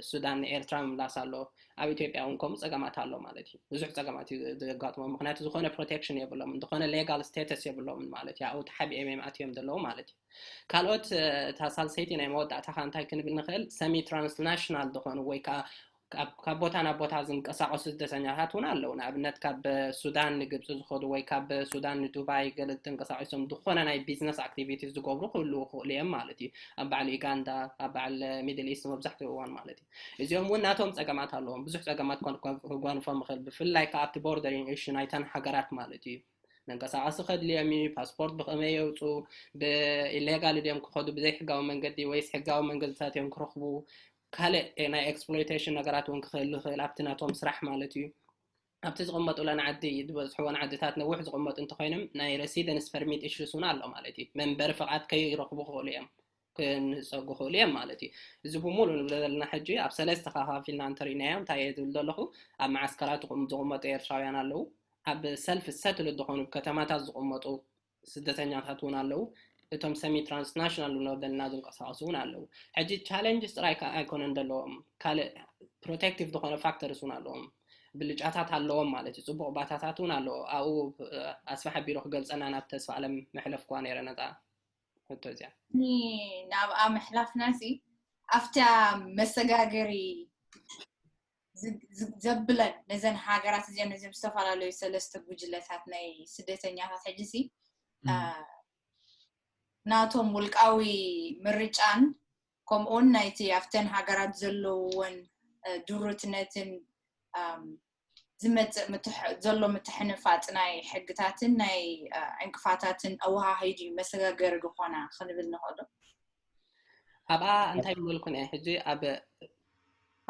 ሱዳን ኤርትራ ምምላስ ኣሎ ኣብ ኢትዮጵያ እውን ከምኡ ፀገማት ኣሎ ማለት እዩ ብዙሕ ፀገማት ዘጋጥሞም ምክንያቱ ዝኾነ ፕሮቴክሽን የብሎም ዝኾነ ሌጋል ስቴተስ የብሎም ማለት እዩ ኣብኡ ተሓቢኦም እዮም ኣትዮም ዘለዉ ማለት እዩ ካልኦት ታሳልሰይቲ ናይ መወዳእታ እንታይ ክንብል ንኽእል ሰሚ ትራንስናሽናል ዝኾኑ ወይ ካብ ቦታ ናብ ቦታ ዝንቀሳቐሱ ስደተኛታት እውን ኣለዉ ንኣብነት ካብ ሱዳን ንግብፂ ዝኸዱ ወይ ካብ ሱዳን ንዱባይ ገለ ተንቀሳቒሶም ዝኾነ ናይ ቢዝነስ ኣክቲቪቲስ ዝገብሩ ክህልው ይኽእሉ እዮም ማለት እዩ ኣብ በዓል ዩጋንዳ ኣብ በዓል ሚድል ኢስት መብዛሕትኡ እዋን ማለት እዩ እዚኦም እውን ናቶም ፀገማት ኣለዎም ብዙሕ ፀገማት ክጓንፎም ይኽእል ብፍላይ ካብ ኣብቲ ቦርደሪንግ ኢሹ ናይተን ሃገራት ማለት እዩ መንቀሳቐሲ ከድልዮም እዩ ፓስፖርት ብኸመይ የውፁ ብኢሌጋል ድዮም ክኸዱ ብዘይ ሕጋዊ መንገዲ ወይስ ሕጋዊ መንገድታት እዮም ክረኽቡ ካልእ ናይ ኤክስፕሎይቴሽን ነገራት እውን ክህሉ ይኽእል ኣብቲ ናቶም ስራሕ ማለት እዩ ኣብቲ ዝቕመጡለን ዓዲ ዝበፅሕዎን ዓድታት ነዊሕ ዝቕመጡ እንተኮይኖም ናይ ሬሲደንስ ፐርሚት ኢሹስ እውን ኣሎ ማለት እዩ መንበሪ ፍቃድ ከይረኽቡ ክኽእሉ እዮም ክንፀጉ ክኽእሉ እዮም ማለት እዩ እዚ ብሙሉ ንብሎ ዘለና ሕጂ ኣብ ሰለስተ ከፋፊልና እንተሪእናዮም እንታይ እየ ዝብል ዘለኹ ኣብ ማዓስከራት ዝቕመጡ ኤርትራውያን ኣለዉ ኣብ ሰልፍ ሰትል ዝኾኑ ከተማታት ዝቕመጡ ስደተኛታት እውን ኣለዉ እቶም ሰሚ ትራንስናሽናል ለወደልና ዝንቀሳቐሱ እውን ኣለዉ ሕጂ ቻሌንጅስ ጥራይ ኣይኮነን ዘለዎም ካልእ ፕሮቴክቲቭ ዝኾነ ፋክተርስ እውን ኣለዎም ብልጫታት ኣለዎም ማለት እዩ ፅቡቕ ባታታት እውን ኣለዎ ኣብኡ ኣስፋ ሓቢሩ ክገልፀና ናብ ተስፋ ዓለም መሕለፍ እኳ ነይረ ነፃ ሕቶ እዚኣ ናብኣ መሕላፍና ሲ ኣፍታ መሰጋገሪ ዘብለን ነዘን ሃገራት እዚአን ነዚኦም ዝተፈላለዩ ሰለስተ ጉጅለታት ናይ ስደተኛታት ሕጂ ሲ ናቶም ውልቃዊ ምርጫን ከምኡውን ናይቲ ኣብተን ሃገራት ዘለውን ድሩትነትን ዝመፅእ ዘሎ ምትሕንፋጥ ናይ ሕግታትን ናይ ዕንቅፋታትን ኣወሃሂድ መሰጋገሪ ዝኾና ክንብል ንኽእሉ ኣብኣ እንታይ ምልኩን እየ ሕጂ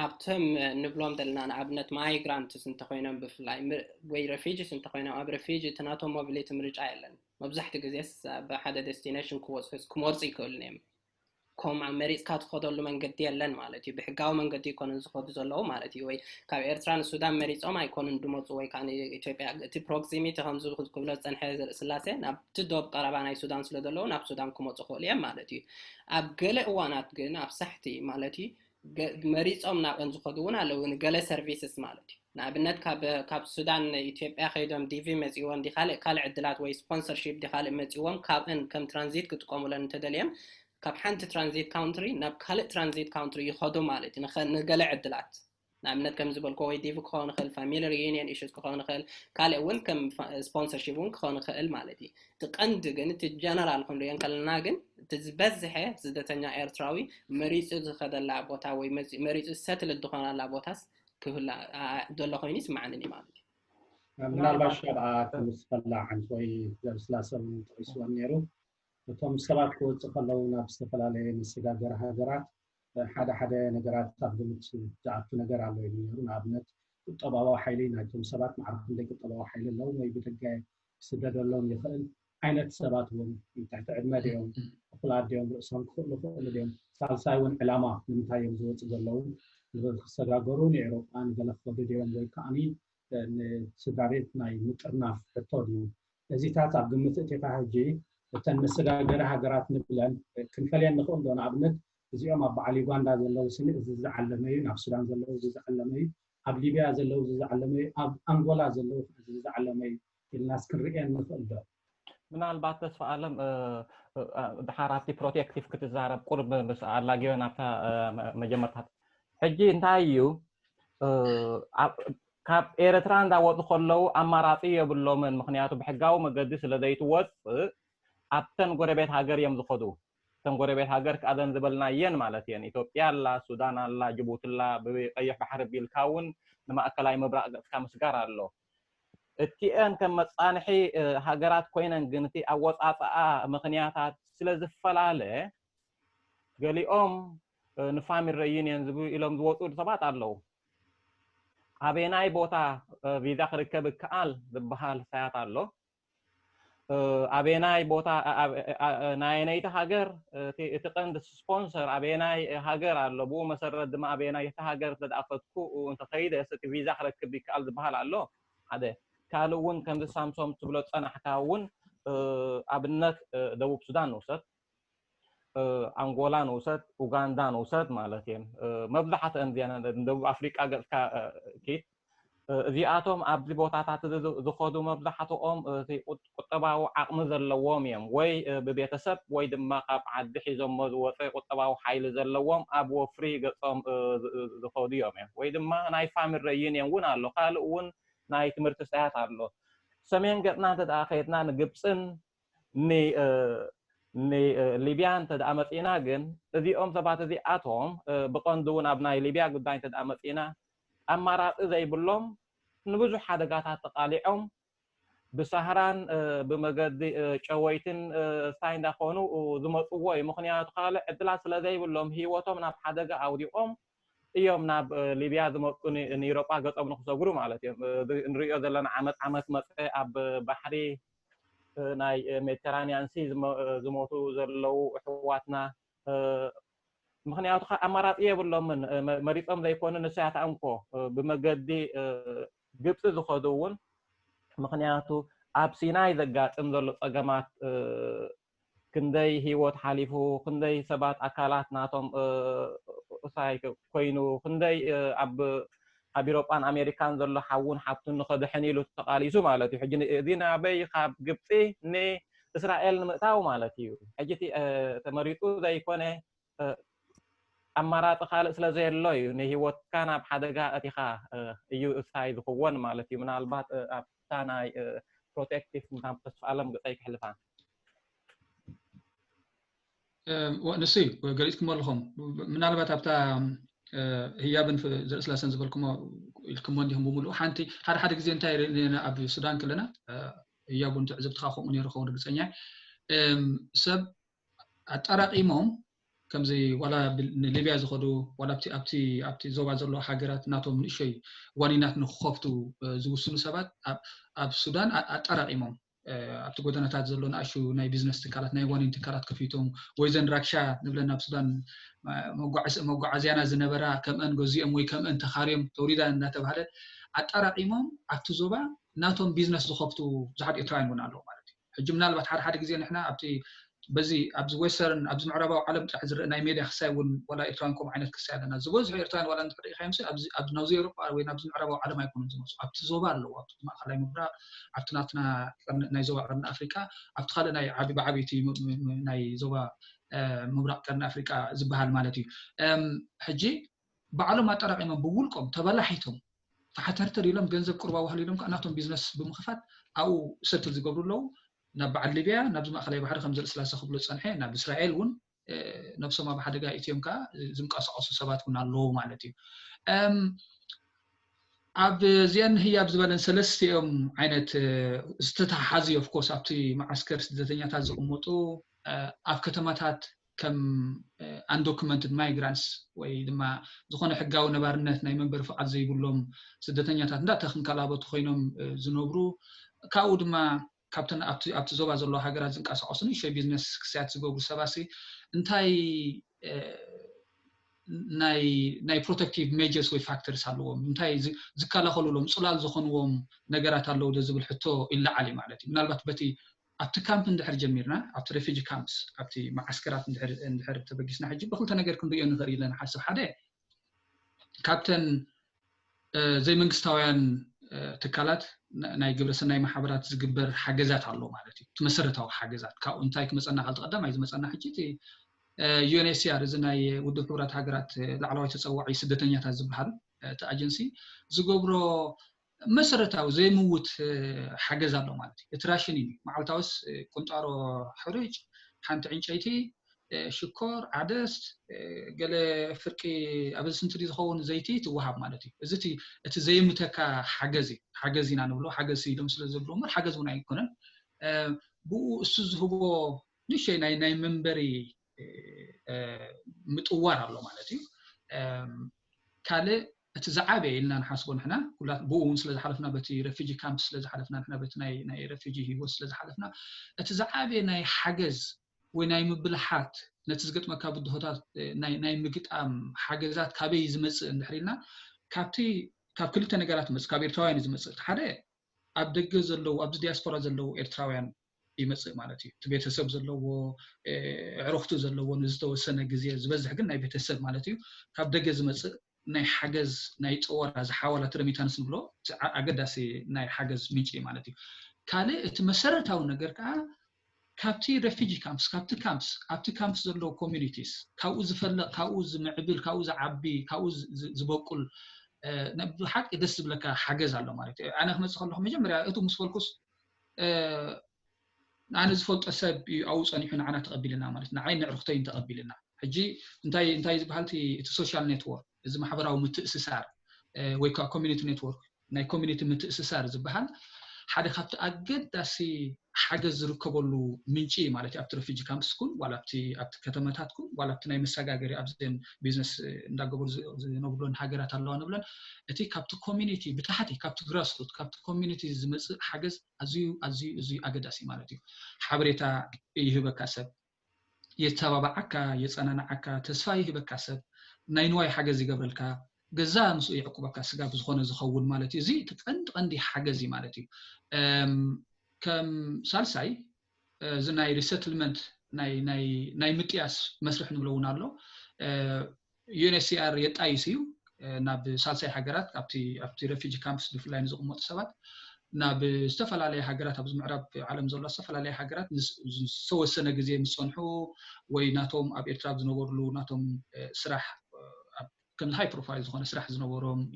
ኣብቶም ንብሎም ዘለና ንኣብነት ማይግራንትስ እንተኮይኖም ብፍላይ ወይ ረፊጂስ እንተኮይኖም ኣብ ረፊጂ ትናቶም ሞቢሊቲ ምርጫ የለን መብዛሕትኡ ግዜስ ብሓደ ዴስቲኔሽን ክመርፁ ይክእሉን እዮም ከምኡ መሪፅካ ትኸደሉ መንገዲ የለን ማለት እዩ ብሕጋዊ መንገዲ ይኮኑን ዝኸዱ ዘለዉ ማለት እዩ ወይ ካብ ኤርትራ ንሱዳን መሪፆም ኣይኮኑን ድመፁ ወይ ከዓ ኢትዮጵያ እቲ ፕሮክሲሚቲ ከምዚ ክብሎ ዝፀንሐ ስላሴ ናብቲ ዶብ ቀረባ ናይ ሱዳን ስለ ዘለዉ ናብ ሱዳን ክመፁ ክእሉ እዮም ማለት እዩ ኣብ ገለ እዋናት ግን ኣብ ሳሕቲ ማለት እዩ መሪፆም ናብአን ዝኸዱ እውን ኣለዉ ንገለ ሰርቪስስ ማለት እዩ ንኣብነት ካብ ሱዳን ኢትዮጵያ ኸይዶም ዲቪ መጺዎም ዲ ካልእ ዕድላት ወይ ስፖንሰርሺፕ ዲ ካልእ መጺዎም ካብን ከም ትራንዚት ክጥቀሙለን እንተደልዮም ካብ ሓንቲ ትራንዚት ካውንትሪ ናብ ካልእ ትራንዚት ካውንትሪ ይኸዱ ማለት እዩ ንገለ ዕድላት ንኣብነት ከም ዝበልኮ ወይ ዲቪ ክኸውን ይኽእል ፋሚሊ ሪዩኒየን ኢሹስ ክኸውን ይኽእል ካልእ እውን ከም ስፖንሰርሺፕ እውን ክኸውን ይኽእል ማለት እዩ ትቀንዲ ግን እቲ ጀነራል ክንሪኦ ከለና ግን እቲ ዝበዝሐ ስደተኛ ኤርትራዊ መሪፁ ዝኸደላ ቦታ ወይ መሪፁ ሰትል ዝኮናላ ቦታስ ክህላ ዘሎ ኮይኑ ይስማዓኒ ማለት እዩ ምናልባት ሸርዓት ምስፈላ ዓንት ወይ ዘብስላሰብ ጥቂስዎም ነይሩ እቶም ሰባት ክወፅእ ከለዉ ናብ ዝተፈላለየ መሰጋገሪ ሃገራት ሓደ ነገራት ኣብ ግምት ዝኣቱ ነገር ኣሎ ኢሉ ነይሩ ንኣብነት ቁጠባዊ ሓይሊ ናይቶም ሰባት ማዕረፍ ክንደይ ቁጠባዊ ሓይሊ ኣለዎ ወይ ብደገ ክስደደሎም ይኽእል ዓይነት ሰባት እውን ታሕቲ ዕድመ ድዮም እኩላት ድዮም ርእሶም ክኽእሉ ድዮም ሳልሳይ እውን ዕላማ ንምንታይ እዮም ዝወፅእ ዘለዉ ክሰጋገሩ ንኤውሮጳ ንገለ ክኸዱ ድዮም ወይ ከዓኒ ንስድራ ቤት ናይ ምጥርናፍ ሕቶ ድዩ እዚታት ኣብ ግምት እቴታ ሕጂ እተን መሰጋገሪ ሃገራት ንብለን ክንፈልየን ንኽእል ዶ ንኣብነት እዚኦም ኣብ በዓል ዩጋንዳ ዘለዉ ስኒ እዚ ዝዓለመ እዩ ናብ ሱዳን ዘለዉ እዚ ዝዓለመ እዩ ኣብ ሊብያ ዘለዉ እዚ ዝዓለመ እዩ ኣብ ኣንጎላ ዘለዉ እዚ ዝዓለመ እዩ ኢልናስ ክንሪአን ንኽእል ዶ ምናልባት ተስፋ ዓለም ድሓር ኣብቲ ፕሮቴክቲቭ ክትዛረብ ቁርብ ምስ ኣላጊዮ ናብታ መጀመርታት ሕጂ እንታይ እዩ ካብ ኤርትራ እንዳወፁ ከለዉ ኣማራፂ የብሎምን ምክንያቱ ብሕጋዊ መገዲ ስለዘይትወፅእ ኣብተን ጎረቤት ሃገር እዮም ዝኸዱ እተን ጎረቤት ሃገር ከኣዘን ዝበልናየን ማለት እየን ኢትዮጵያ ኣላ ሱዳን ኣላ ጅቡቲ ኣላ ብቀይሕ ባሕሪ ቢልካ እውን ንማእከላይ ምብራቅ ገፅካ ምስጋር ኣሎ እቲአን ከም መፃንሒ ሃገራት ኮይነን ግን እቲ ኣወፃፅኣ ምክንያታት ስለዝፈላለ ገሊኦም ንፋሚሊ ሪዩኒየን ኢሎም ዝወፁ ሰባት ኣለዉ ኣበየናይ ቦታ ቪዛ ክርከብ ከኣል ዝበሃል ሳያት ኣሎ ኣበየናይ ቦታ ናይ ነይቲ ሃገር እቲ ቀንዲ ስፖንሰር ኣበየናይ ሃገር ኣሎ ብኡ መሰረት ድማ ኣበየናይ እቲ ሃገር ተዳኣፈትኩ እንተኸይደ እቲ ቪዛ ክረክብ ይከኣል ዝበሃል ኣሎ ሓደ ካልእ እውን ከምዚ ሳምሶም ትብሎ ፀናሕካ እውን ኣብነት ደቡብ ሱዳን ንውሰድ ኣንጎላ ንውሰድ ኡጋንዳ ንውሰድ ማለት እዮም መብዛሕትአን እዚአን ደቡብ ኣፍሪቃ ገፅካ ኪት እዚኣቶም ኣብዚ ቦታታት ዝኸዱ መብዛሕትኦም ቁጠባዊ ዓቕሚ ዘለዎም እዮም ወይ ብቤተሰብ ወይ ድማ ካብ ዓዲ ሒዞሞ ዝወፀ ቁጠባዊ ሓይሊ ዘለዎም ኣብ ወፍሪ ገፆም ዝኸዱ እዮም ወይ ድማ ናይ ፋሚሊ ሪዩኒየን እውን ኣሎ ካልእ እውን ናይ ትምህርቲ ሰያት ኣሎ ሰሜን ገፅና ተደኣ ከይድና ንግብፅን ሊብያን ተደኣ መፂና ግን እዚኦም ሰባት እዚኣቶም ብቐንዱ እውን ኣብ ናይ ሊብያ ጉዳይ ተደኣ መፂና ኣማራፂ ዘይብሎም ንብዙሕ ሓደጋታት ተቃሊዖም ብሳህራን ብመገዲ ጨወይትን ሳይ እንዳኾኑ ዝመፅዎ እዩ ምክንያቱ ካልእ ዕድላት ስለዘይብሎም ሂወቶም ናብ ሓደጋ ኣውዲቖም እዮም ናብ ሊብያ ዝመፁ ንኤውሮጳ ገፆም ንክሰግሩ ማለት እዮም ንሪኦ ዘለና ዓመት መፀ ኣብ ባሕሪ ናይ ሜዲተራንያን ሲ ዝሞቱ ዘለው ኣሕዋትና ምክንያቱ ኣማራፂ የብሎምን መሪፆም ዘይኮኑ ንሳያት ኣንኮ ብመገዲ ግብፂ ዝኸዱ እውን ምክንያቱ ኣብ ሲናይ ዘጋጥም ዘሎ ፀገማት ክንደይ ሂወት ሓሊፉ ክንደይ ሰባት ኣካላት ናቶም ሳይ ኮይኑ ክንደይ ኣብ ኤውሮጳን ኣሜሪካን ዘሎ ሓውን ሓብቱን ንኸድሕን ኢሉ ተቃሊሱ ማለት እዩ ሕጂ እዚ ናበይ ካብ ግብፂ ንእስራኤል ንምእታው ማለት እዩ ሕጂ ተመሪጡ ዘይኮነ ኣማራፂ ካልእ ስለዘየሎ እዩ ንሂወትካ ናብ ሓደጋ እቲኻ እዩ እሳይ ዝኽወን ማለት እዩ ምናልባት ኣብታ ናይ ፕሮቴክቲቭ ናብ ተስፋ ዓለም ገፀይ ክሕልፋ ንሱ ገሊፅኩም ኣለኹም ምናልባት ኣብታ ህያብን ዘርእስላሰን ዝበልኩሞ ኢልኩሞ እንዲሁም ብምሉእ ሓንቲ ሓደ ግዜ እንታይ ኣብ ሱዳን ከለና ህያቡን ትዕዘብትካ ከምኡ ነይሩ ክኸውን ርግፀኛ ሰብ ኣጠራቂሞም ከምዚ ዋላ ንሊብያ ዝኸዱ ዋላ ኣብቲ ዞባ ዘሎ ሃገራት ናቶም ንእሽተይ ዋኒናት ንክኸፍቱ ዝውስኑ ሰባት ኣብ ሱዳን ኣጠራቂሞም ኣብቲ ጎደናታት ዘሎ ንኣሹ ናይ ቢዝነስ ትካላት ናይ ዋኒን ትካላት ከፊቶም ወይ ዘን ራክሻ ንብለን ኣብ ሱዳን መጓዓዝያና ዝነበራ ከምአን ገዚኦም ወይ ከምአን ተኻርዮም ተውሪዳ እናተባሃለ ኣጠራቂሞም ኣብቲ ዞባ ናቶም ቢዝነስ ዝኸፍቱ ብዙሓት ኤርትራውያን እውን ኣለዉ ማለት እዩ ሕጂ ምናልባት ሓደ ግዜ ንሕና ኣብቲ بزي أبز ويسترن أبز معربة وعالم تحزر ناي ميديا خساون ولا إيرترانكم عينت كسادنا زوز إيرتران ولا نتفرق خامسة أبز نوزي أوروبا وين أبز معربة وعالم يكونون زموس أبز زوبان لو أبز ما خلاي مبرا أبتناتنا ناي زوبا قرن أفريقيا أبز خلا ناي عبيتي ناي زوبا مبرا قرن أفريقيا زبها المالتي حجي بعلم ما ترى إما بقولكم تبلحيتم فحترتر يلهم جنزب قربا وهليلهم كأناتهم بيزنس بمخفات أو ستل زقبروا له نبع ليبيا نبز ما خلاي بحر خمسة سلاسة خبلت صنحة نب إسرائيل ون نفس ما بحد جا إتيم كا زمك أساس سبات كنا الله مالتي أب زين هي أبزبالن سلستيهم عينت استتحازي of course أبتي معسكر سدتنيا تاز أموتو أف كتماتات كم undocumented migrants ويدما زخون حقاو نبارنت ناي منبر فقط زي يقولهم سدتنيا تات لا تخن كلابة خينهم زنوبرو كاود ما كابتن أبت زوبا زلوا هاجرات زنك أساسني شيء بيزنس كسيات زبوا سباسي انتاي ناي protective measures و factors هالوهم انتاي زكالا خلولهم صلال زخونهم نجارات هالو دزبل حتى إلا علي معلتي من البت بتي أبت كامب ندحر جميرنا أبت refugee camps أبت معسكرات ندحر تبقيسنا حجي بخلت نجار كن بيئن غير لنا حسب حدا كابتن زي منقستاويان تكالات ناي قبرسنا ناي محبرات زقبر حاجزات على مالتي تمسرتها حاجزات كأو انتايك مثلا حال تقدم عايز مثلا حجيتي UNHCR زناي ودو خبرات هاجرات لعلوي تصوعي سدتنيا تزبحال تاجنسي زقبرو مسرتاو زي موت حاجزات على مالتي تراشني معلتاوس كنتارو حرج حنت عينشيتي شكر عدس قال فرقي أبز سنتري زخون زيتي توهاب مالتي زيتي زي متكا حاجزينا نقوله حاجزي لهم سلزبرو مر حاجزونا يكونن بو استوز هو نشي ناي منبري متوار الله مالتي كاله اتزعابي لنا نحسبو نحنا كلات بو سلاز حلفنا بتي ريفيجي كامب سلاز حلفنا نحنا بت ناي ريفيجي هو سلاز حلفنا اتزعابي ناي حاجز وناي مبلحات نتزقط مكاب الدهوتات ناي مقطام حاجزات كابي زمص نحرينا كابتي كاب كل تنقرات مس كابير تواين زمص حدا اب دغ زلو اب دياسبورا زلو ايرتراويان يمص مالتي تبيتسب زلو عرفتو زلو نزتوسنه غزي زبزح كن ناي بيتسب مالتي كاب دغ زمص ناي حاجز ناي طورا زحاوله ترميتانس نبلو اگداسي ناي حاجز مينشي مالتي كاله اتمسرتاو ነገር ካ كابتي refugee camps كابتي camps زلو communities كاوز فلق كاوز معبل كاوز عبي كاوز زبقل نبدو حق دس بلك حاجز الله مالتي انا خمس خلهم مجمريا اتو مسفلكوس انا زفلت اسب او صنيحنا انا تقبلنا مالتنا عين عرختين تقبلنا حجي انتي بحالتي السوشيال نتورك اذا محبراو متاسسار ويكا كوميونيتي نتورك ناي كوميونيتي متاسسار زبحال حدا خفت أجداسي حاجة زركبلو منشي مالتي أبتر ريفيجي كامبس كون ولا أبت كتماتات كون ولا أبت ناي مساجاري أبزين بيزنس نداقبل نقولون حاجات الله نبلن أتي كابت كوميونيتي بتاعتي كابت جراسروت كابت كوميونيتي زمس حاجة أزي أجداسي مالتي حبريتا يهبة كسب يتابعك يتصنعك تسفاي يهبة كسب ناينواي حاجة زي قبلك جزاء مسؤول يعقوبك سجاب زخون زخون مالتي زي تتقند عندي حاجة زي مالتي كم سالساي زناي ريسيتلمنت ناي مقياس مسرح نبلونا له UNHCR يتايسيو ناب سالساي حاجرات ابتي ريفيجي كامبس بفلاين زقمت سبات ناب استفل عليه حاجرات ابز معرب عالم زولا استفل عليه حاجرات سو السنه غزي مصنحو ويناتهم اب ارتراب زنورلو ناتهم سراح كم هاي بروفايل زخون سراح زنورهم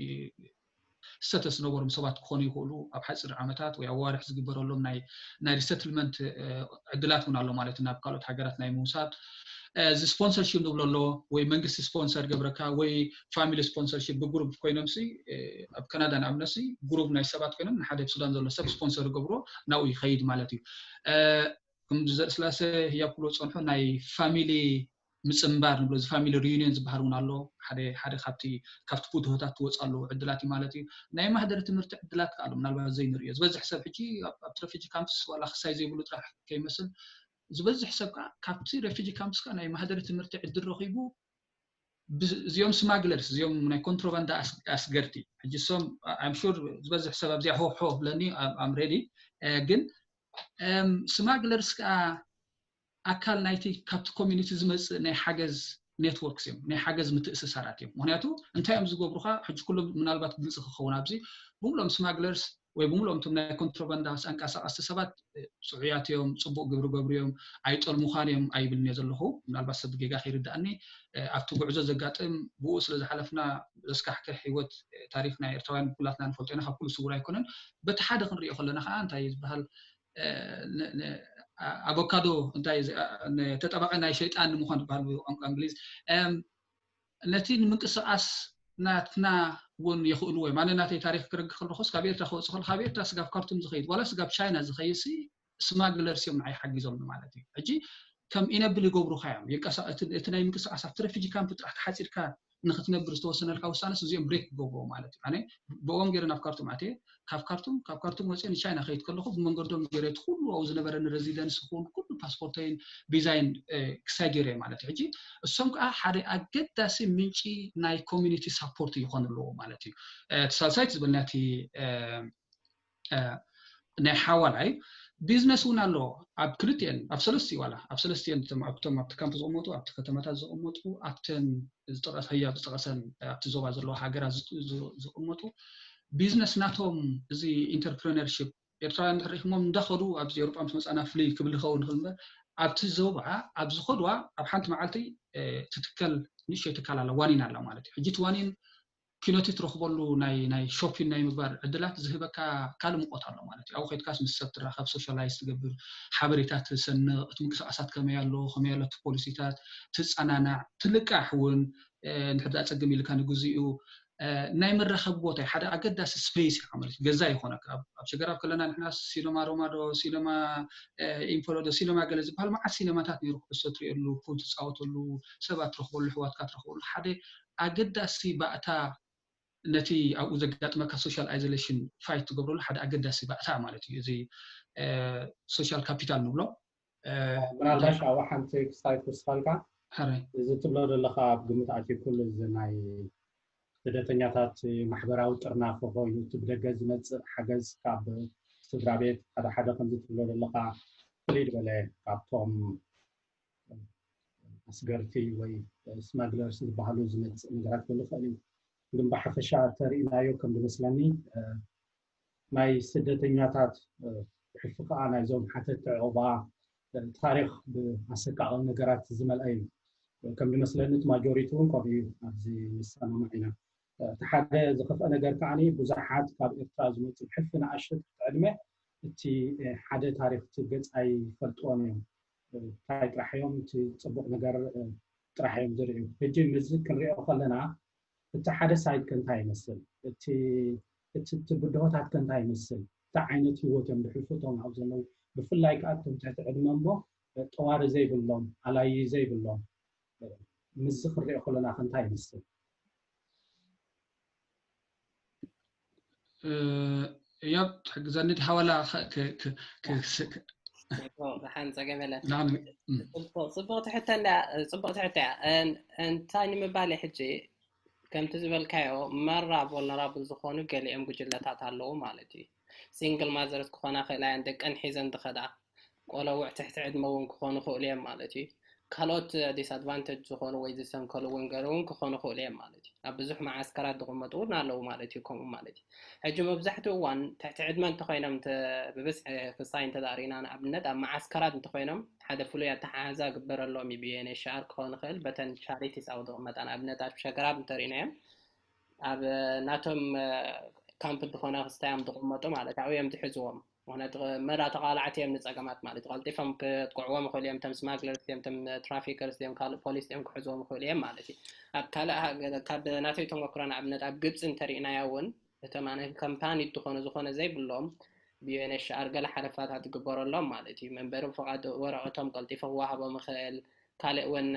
ستاتس نورم سبات كوني يقولوا اب حصر عامتات وي اوارح زغبرلهم ناي ريسيتلمنت عدلاتون الله مالتنا بقالت حاجرات ناي موساد ز سبونسرشيب نبللو وي منغست سبونسر غبركا وي فاميلي سبونسرشيب بجروب كوينمسي اب كندا نعمنسي جروب ناي سبات كوينم نحد بسودان زلو سب سبونسر غبرو ناو يخيد مالتي كم سلاسه هي كلو صنحو ناي فاميلي مصمبار نبلو ز فاميلي ريونيونز بحرون الله حدا خاطي كافت بوتوتات توصالو عدلاتي مالتي ناي مهدر تمرت عدلات قالو منالبا زي نريز بز حساب حجي اب ترافيجي كامبس ولا خصاي زي بلو طرح كيمسل زبز حساب كابتي ريفيجي كامبس كان ناي مهدر تمرت عدل رخيبو زيوم سماغلرز زيوم ناي كونتروباندا اسغرتي حجي سوم ام شور زبز حساب ابزي حو لاني ام ريدي جن سماغلرز كا ኣካል ናይቲ ካብቲ ኮሚኒቲ ዝመጽእ ናይ ሓገዝ ኔትወርክስ እዮም ናይ ሓገዝ ምትእስሳራት እዮም ምክንያቱ እንታይ እዮም ዝገብሩኻ ሕጂ ኩሎም ምናልባት ግልጽ ክኸውን ኣብዚ ብምሎም ስማግለርስ ወይ ብምሎም ቶም ናይ ኮንትሮባንዳስ አንቀሳቀስቲ ሰባት ጽዑያት እዮም ጽቡቕ ግብሪ ገብርዮም ኣይጠልሙኻን እዮም ኣይብልን እየ ዘለኹ ምናልባት ሰብ ጌጋ ይርዳእኒ ኣብቲ ጉዕዞ ዘጋጥም ብኡ ስለ ዝሓለፍና ዘስካሕከ ህይወት ታሪክ ናይ ኤርትራውያን ኩላትና ንፈልጦ ኢና ካብ ኩሉ ስውር ኣይኮነን በቲ ሓደ ክንሪኦ ከለና ከዓ እንታይ ዝበሃል አቮካዶ እንታይ ተጠባቀ ናይ ሸይጣን ምዃን ዝበሃል ብቋንቋ እንግሊዝ ነቲ ንምንቅስቃስ ናትና ውን ይኽእሉ ወይ ማንነተይ ታሪክ ክርግ ከለኹስ ካብ ኤርትራ ክወፅእ ከለኹ ካብ ኤርትራ ስጋብ ካርቱም ዝኸይድ ዋላ ስጋብ ቻይና ዝኸይሲ ስማግለርስ እዮም ንዓይ ሓጊዞም ማለት እዩ ሕጂ ከም ኢነብል ይገብሩኻ እዮም እቲ ናይ ምንቅስቃስ ኣብቲ ሬፊጂ ካምፕ ጥራሕ ሓፂርካ ንኽትነብር ዝተወሰነልካ ውሳነስ እዚኦም ብሬክ ይገብርዎ ማለት እዩ ኣነ ብኦም ገይረ ናብ ካርቱም ኣትየ ካብ ካርቱም ወፅአ ንቻይና ከይድ ከለኹ ብመንገዶም ገይረ ኩሉ ኣብኡ ዝነበረ ሬዚደንስ ይኹን ኩሉ ፓስፖርተይን ቪዛይን ክሳይ ገይረ ማለት እዩ ሕጂ እሶም ከዓ ሓደ ኣገዳሲ ምንጪ ናይ ኮሚኒቲ ሳፖርት ይኾን ኣለዎ ማለት እዩ ተሳልሳይት ዝበልናቲ ናይ ሓዋላይ ቢዝነስ እውን ኣሎ ኣብ ክልቲአን ኣብ ሰለስተ ዋላ ኣብ ሰለስቲአን ኣብቶም ኣብቲ ካምፕ ዝቕመጡ ኣብቲ ከተማታት ዝቕመጡ ኣብተን ዝጠቐስ ህያብ ዝጠቐሰን ኣብቲ ዞባ ዘለዎ ሃገራት ዝቕመጡ ቢዝነስ ናቶም እዚ ኢንተርፕረነርሺፕ ኤርትራውያን ድሕሪኹሞም እንዳኸዱ ኣብዚ ኤውሮጳ ምስ መፃና ፍልይ ክብል ይኸውን ይኽእል እምበር ኣብቲ ዞባ ኣብ ዝኸድዋ ኣብ ሓንቲ መዓልቲ ትትከል ንእሽተይ ትካል ኣላ ዋኒን ኣላ ማለት እዩ ሕጂ እቲ ዋኒን ኪሎቲ ትረኽበሉ ናይ ሾፒንግ ናይ ምግባር ዕድላት ዝህበካ ካልእ ሙቆት ኣሎ ማለት እዩ ኣብኡ ከይድካስ ምስ ሰብ ትራኸብ ሶሻላይዝ ትገብር ሓበሬታት ትሰንቕ እቲ ምንቅስቃሳት ከመይ ኣሎ እቲ ፖሊሲታት ትፀናናዕ ትልቃሕ እውን ንሕዳ ፀገም ኢልካ ንግዚኡ ናይ መራኸቢ ቦታ ሓደ ኣገዳሲ ስፔስ ኢኻ ማለት እዩ ገዛ ይኾነካ ኣብ ሸገራብ ከለና ንሕና ሲኖማ ሮማዶ ሲኖማ ኢንፎሎዶ ሲኖማ ገለ ዝበሃል መዓት ሲኖማታት ነይሩ ኩዕሶ ትሪእሉ ፑል ትፃወተሉ ሰባት ትረኽበሉ ሕዋትካ ትረኽበሉ ሓደ ኣገዳሲ ባእታ ነቲ ኣብኡ ዘጋጥመካ ሶሻል አይዞሌሽን ፋይት ትገብረሉ ሓደ ኣገዳሲ ባእታ ማለት እዩ እዚ ሶሻል ካፒታል ንብሎ ምናልባሽ ኣብ ሓንቲ ክሳይት ወስኻልካ እዚ ትብሎ ዘለኻ ኣብ ግምት ኣትዩ ኩሉ እዚ ናይ ስደተኛታት ማሕበራዊ ጥርናፈ ኮይኑ እቲ ብደገ ዝመፅእ ሓገዝ ካብ ስድራ ቤት ሓደ ከምዚ ትብሎ ዘለኻ ፍልይ ዝበለ ካብቶም ኣስገርቲ ወይ ስማግለርስ ዝበሃሉ ዝመፅእ ነገራት ክህሉ ይኽእል እዩ ግን ብሓፈሻ ተሪእናዮ ከም ዝመስለኒ ናይ ስደተኛታት ብሕልፊ ከዓ ናይዞም ሓተት ዕቑባ ታሪክ ብኣሰቃቒ ነገራት ዝመልአ እዩ ከም ዝመስለኒ እቲ ማጆሪቲ እውን ከምኡ እዩ ኣብዚ ንሰማዕ ኢና እቲ ሓደ ዝኸፍአ ነገር ከዓኒ ብዙሓት ካብ ኤርትራ ዝመፁ ብሕልፊ ንኣሽት ዕድመ እቲ ሓደ ታሪክ እቲ ገፅ ኣይፈልጥዎን እዮም እንታይ ጥራሕ እዮም እቲ ፅቡቕ ነገር ጥራሕ እዮም ዝርአዩ ሕጂ ምዚ ክንሪኦ ከለና እቲ ሓደ ሳይድ ከንታይ ይመስል እቲ ብድሆታት ከንታይ ይመስል እንታይ ዓይነት ህይወት እዮም ብሕልፎቶም ኣብ ዘለው ብፍላይ ከዓ እቶም ትሕቲ ዕድመ እሞ ጠዋሪ ዘይብሎም ኣላዪ ዘይብሎም ምዚ ክንሪኦ ከለና ከንታይ ይመስል ያብ ትሕግዘኒ ሓዋላ ብሓን ፀገመለ ፅቡቕ ትሕተና እንታይ ንምባል ሕጂ ከምቲ ዝበልካዮ መራ ቮልነራብል ዝኾኑ ገሊኦም ጉጅለታት ኣለዉ ማለት እዩ ሲንግል ማዘርስ ክኾና ክእላየን ደቀን ሒዘን ዝኸዳ ቆለውዕ ትሕቲ ዕድመ እውን ክኾኑ ክእሉ እዮም ማለት እዩ ካልኦት ዲስኣድቫንቴጅ ዝኾኑ ወይ ዝሰንከሉ እውን ገለ እውን ክኾኑ ክእሉ እዮም ማለት እዩ ኣብ ብዙሕ ማዓስከራት ዝቕመጡ እውን ኣለዉ ማለት እዩ ከምኡ ማለት እዩ ሕጂ መብዛሕትኡ እዋን ትሕቲ ዕድመ እንተኮይኖም ብብዝሒ ክሳይ እንተዳሪና ንኣብነት ኣብ ማዓስከራት እንተኮይኖም ሓደ ፍሉይ ኣተሓሕዛ ግበረሎም ብዩኤንኤችሲአር ክኸውን ይኽእል በተን ቻሪቲስ ኣብ ዝቕመጣ ንኣብነት ኣብ ሸገራብ እንተሪእናዮም ኣብ ናቶም ካምፕ እንተኾነ ክስታዮም ዝቕመጡ ማለት ኣብዮም ዝሕዝዎም ምክንያቱ መራ ተቃላዕቲ እዮም ንፀገማት ማለት ቀልጢፎም ክትቆዕዎም ይኽእሉ እዮም ተም ስማግለርስ እዮም ተም ትራፊከርስ እዮም ካልእ ፖሊስ እዮም ክሕዝዎም ይኽእሉ እዮም ማለት እዩ ኣብ ካልእ ካብ ናተይ ተመክሮ ንኣብነት ኣብ ግብፂ እንተሪእናዮ እውን እቶም ኣነ ካምፓኒ ዝኾነ ዘይብሎም ብዩኤንኤችሲአር ገለ ሓለፋታት ዝግበረሎም ማለት እዩ መንበሪ ፍቓድ ወረቐቶም ቀልጢፎም ዋሃቦም ይኽእል ካልእ እውን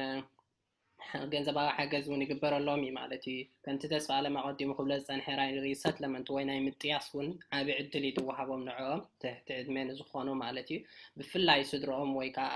ገንዘባዊ ሓገዝ እውን ይግበረሎም እዩ ማለት እዩ ከንቲ ተስፋ ኣለማቐዲሙ ክብለ ዝፀንሐ ሪሰትልመንት ወይ ናይ ምጥያስ እውን ዓብዪ ዕድል ይወሃቦም ንዕኦም ትሕቲ ዕድመ ንዝኾኑ ማለት እዩ ብፍላይ ስድሮኦም ወይ ከዓ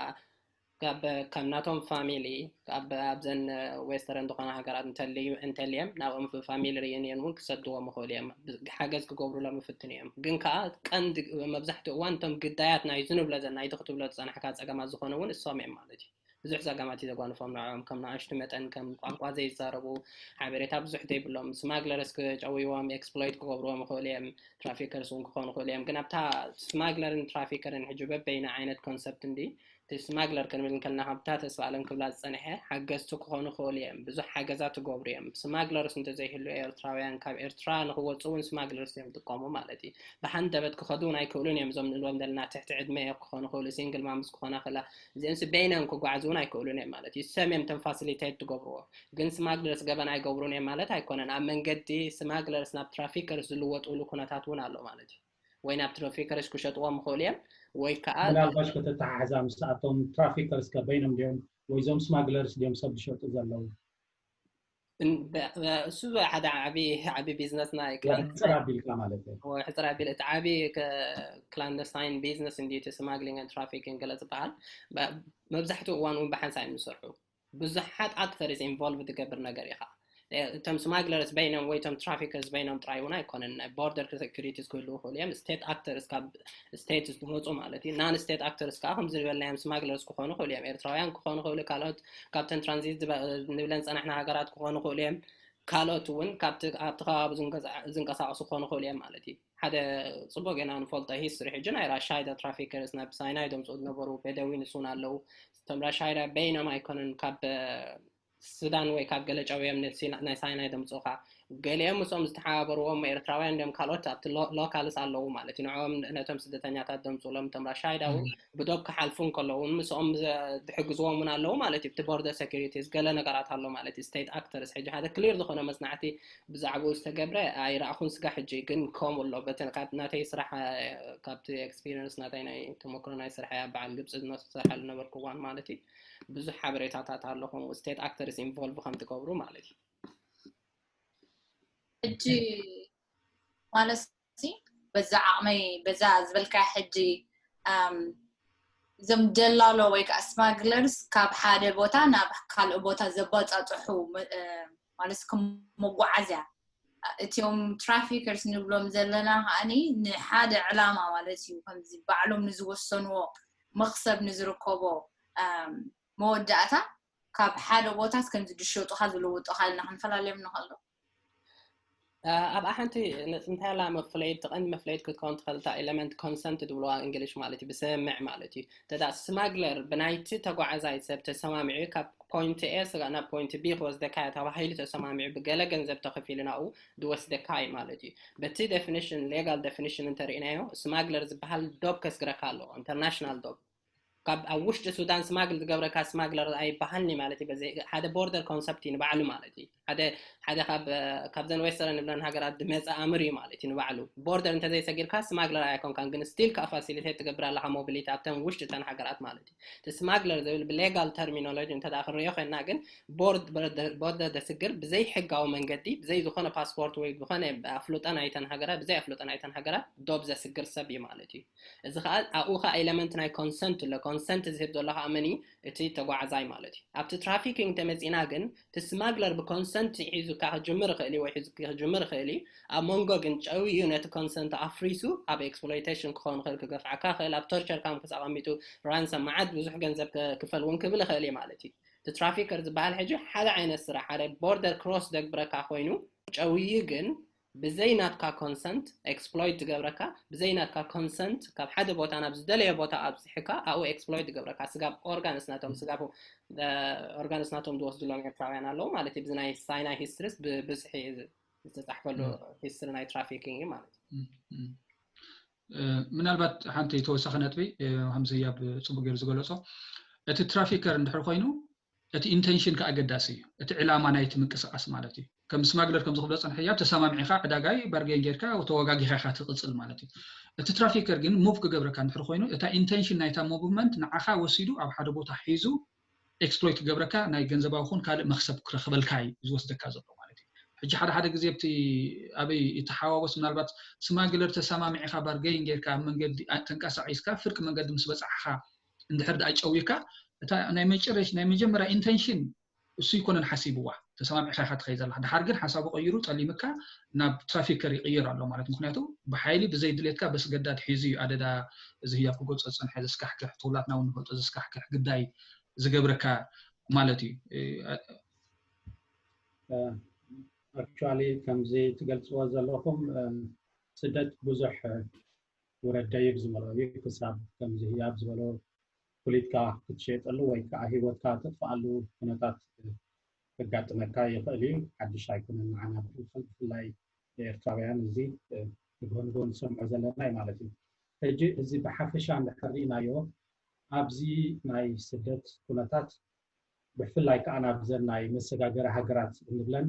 كم ناتهم فاميلي أبزن ويسترن دقنا هجرات انتليم ناوم في فاميلي ريونيون ممكن سدوا مخوليهم حاجز كقبروا لهم في التنيم جن كان مبزحت وانتم قداياتنا يزنوا بلادنا يدخلوا بلاد أنا حكات أجمع زخونون الصامع مالتي بزح زجماتي زقوان فمنعهم كم نعشت متن كم قاضي يزاربوا عبرتها بزح دي بلهم سماغلرز كجويوام إكسبلويت كقبروا مخوليهم ترافيكرز ونكون خوليهم جنبتها سماغلرن ترافيكرن حجبة بين عينة كونسبت دي تسماغلر كان كنا هبتات سوالن كبلاد صنحه حجزتو كونو خوليم بزح حجزات غوبريم سماغلرس انت زي هلو ايرتراويان كاب ايرترا هو تصون سماغلرس يم تقوموا مالتي بحندبت كخدون ايكولون يمزم من الوم دلنا تحت عدمه كونو خول سينجل مامس كونا خلا زين بينن كغعزون ايكولون مالتي سميم تنفاسيليتيت تغبرو ግን ስማግለርስ ገበና አይገብሩን ማለት አይኮነን አመንገዲ ስማግለርስ ናብ ትራፊከርስ ዝልወጡሉ ኩነታት ውን አለው ማለት ወይ ናብ ትራፊከርስ ኩሸጥዎም ኾልየም ወይ ከዓ ምናልባሽ ከተተሓሓዛ ምስኣቶም ትራፊከርስ ከበይኖም ዲዮም ወይ ዞም ስማግለርስ ዲዮም ሰብ ዝሸጡ ዘለው እሱ ሓደ ዓቢ ቢዝነስ ናይ ክላንድስታይን ማለት እዩ ወይ ሕፅራ ቢል ዓቢ ክላንድስታይን ቢዝነስ እንዴት ስማግሊንግ and trafficking ገለ ዝበሃል መብዛሕትኡ እዋን እውን ብሓንሳ ይምሰርሑ ብዙሓት actors involved ትገብር ነገር ኢኻ تم سماغلرز بينهم ويتم ترافيكرز بينهم ترايونا يكونن بوردر سيكوريتيز كله خوليام ستيت اكترز كاب ستيتس بموصو مالتي نان ستيت اكترز كاهم زلبلايم سماغلرز كخونو خوليام ايرتراويان كخونو خولي كالوت كابتن ترانزيت نبلن صنحنا هاغرات كخونو خوليام كالوت ون كابتخاب زنقصاصو كخونو خوليام مالتي هذا صبغنا نفولتا هيستوري حجنا يرا شايدا ترافيكرز ناب ساينايدوم صود نبرو بدوين سونالو تمرا شايدا بينما يكونن كاب السودان ويكاب جلج أو يمن نسينا يدم صوخا قاليهم مسوم استحابروا إيرتراويان دم كالوت أبت لوكالس على لو مالتي نعوم نتم سدتنيا تدم صولم تمر شايدا بدوب كحالفون كلهم مسوم حجزوا من على لو مالتي بتبورد سكيورتيز قالنا قرات على لو مالتي ستيت أكترز حاجة هذا كلير دخلنا مصنعتي بزعبوا استجبره أي رأخون سجح حجي كن كوم ولا بتن كات ناتي صراحة كابت إكسبيرينس ناتينا تمكرنا يسرحها بعد جبس الناس صراحة النبر كوان مالتي ብዙ ሓበሬታታት ኣለኹም ስቴት አክተርስ ኢንቮልቭ ከም ትገብሩ ማለት እዩ እጂ ማለሲ በዛ ዓመይ በዛ ዝበልካ ሕጂ ዘም ደላሎ ወይ ከስማግለርስ ካብ ሓደ ቦታ ናብ ካልእ ቦታ ዘባጻጽሑ ማለስ ከም መጓዓዝያ እቲዮም ትራፊከርስ ንብሎም ዘለና ሃኒ ንሓደ ዕላማ ማለት እዩ ከምዚ ባዕሎም ንዝወሰንዎ መክሰብ ንዝርከቦ مودعتا كاب حدا بوتات كنت دشوط خذ لو تخلنا نفلاليم نخلو ابا حنتي انتهى لا مفليت تقن مفليت كنت خلتا element consent دولو انجليش مالتي بسمع مالتي تدا سماغلر بنايتي تقعزاي سبت سمامعي كاب point A سغانا point B was the كاي تبع هيلي تسمامعي بقلا جنزب تخفيلناو دوس the كاي مالتي بتي definition legal definition انترينايو سماغلرز بحال دوب كسغركالو international دوب كاب اوش السودان سماغل تقبرك سماغلر اي بحني مالتي بزي هذا بوردر كونسبت نبعلو مالتي هذا كابزن ويسترن بلان هاغرات دمز امري مالتي نبعلو بوردر انت زي سغير كاس سماغلر ايكون كان جن ستيل كافاسيليتي تقبر لها موبيليتي ابتن وش تن هاغرات مالتي تسماغلر زي بالليغال ترمينولوجي انت داخل ريخنا جن بوردر دسغر بزي حقاو منغدي بزي زخونه باسبورت وي زخونه افلوطن ايتن هاغرات بزي افلوطن ايتن هاغرات دوب زسغر سبي مالتي اذا اوخا ايلمنت ناي كونسنت consent زهب دولها أمني تي تقعزاي مالتي أبت trafficking تمزينا جن تسماغلر بconsent يحيزو كهجمر خيلي ويحيزو كهجمر خيلي أمونجو جن شوي unit consent أفريسو أب exploitation كون خيل كقفع كخيل أب torture كام كس عميتو ransom معد بزح جنزب كفل ونكبل خيلي مالتي تtraffickers بهالحاجة حدا عين السرعة حدا border cross دق بركة خوينو شوي جن بزينات كا consent exploit تقبركا بزينات كا consent كاب حدا بوتا أنا بزدلية بوتا أبسحكا أو exploit تقبركا سقاب organs ناتهم سقابو organs ناتهم دوس دولان يتراوينا لو مالتي بزناي ساينا هيسترس بزحي تتحفلو هيسترناي trafficking مالتي من البات حانتي توسخ نتبي همزياب صبو غير زغلصو ات ترافيكر ندحر خوينو ات intention كأقداسي ات علاما نايت منقسقاس مالتي كم سماغلر كم زخبل صنحياب تسامعيخا عداغاي بارغين جيركا وتوغاغيخا تقصل مالتي ات ترافيكر جن موف كغبركا ندحر خوينو ات intention نايتا موفمنت نعخا وسيدو اب حدا بوتا حيزو exploit كغبركا ناي ገንዘባው ኹን ካለ መክሰብ ክረኽበልካይ ዝወስደካ ዘሎ ማለት እዩ ሕጂ ሓደ ግዜ ብቲ አበይ የተሓዋወስ ምናልባት ስማግለር ተሰማሚዕኻ ባርገይን ጌርካ መንገዲ ተንቀሳቂስካ ፍርቅ መንገዲ ምስ በጻሕኻ እንድሕር ዳ ጨውይካ ናይ መጨረሽ ናይ መጀመርያ ኢንቴንሽን እሱ ይኮነን ሓሲብዋ ተሰማምዕ ኻይኻ ትኸይ ዘላ ድሓር ግን ሓሳቡ ቀይሩ ጸሊምካ ናብ ትራፊከር ይቅይር ኣሎ ማለት ምክንያቱ ብሓይሊ ብዘይ ድሌትካ በስገዳድ ሒዙ ኣደዳ እዚ ህያ ክጎጽ ጸንሐ ዘስካሕክሕ ተውላትና እውን ንፈልጦ ዘስካሕክሕ ግዳይ ዝገብረካ ማለት እዩ actually ከምዚ ትገልጽዎ ዘለኹም ስደት ብዙሕ ወረዳይብ ዝመረዩ ክሳብ ከምዚ ህያብ ዝበሎ ፖለቲካ ክትሸጠሉ ወይ ከዓ ህይወትካ ተጥፋሉ ኩነታት ከጋጥመካ ይኽእል እዩ ሓድሽ ኣይኮነን ንዓና ብፍላይ ኤርትራውያን እዚ ብጎንጎን ሰምዖ ዘለና ማለት እዩ ሕጂ እዚ ብሓፈሻ እንድሕሪናዮ ኣብዚ ናይ ስደት ኩነታት ብፍላይ ከዓ ናብዘን ናይ መሰጋገሪ ሃገራት እንብለን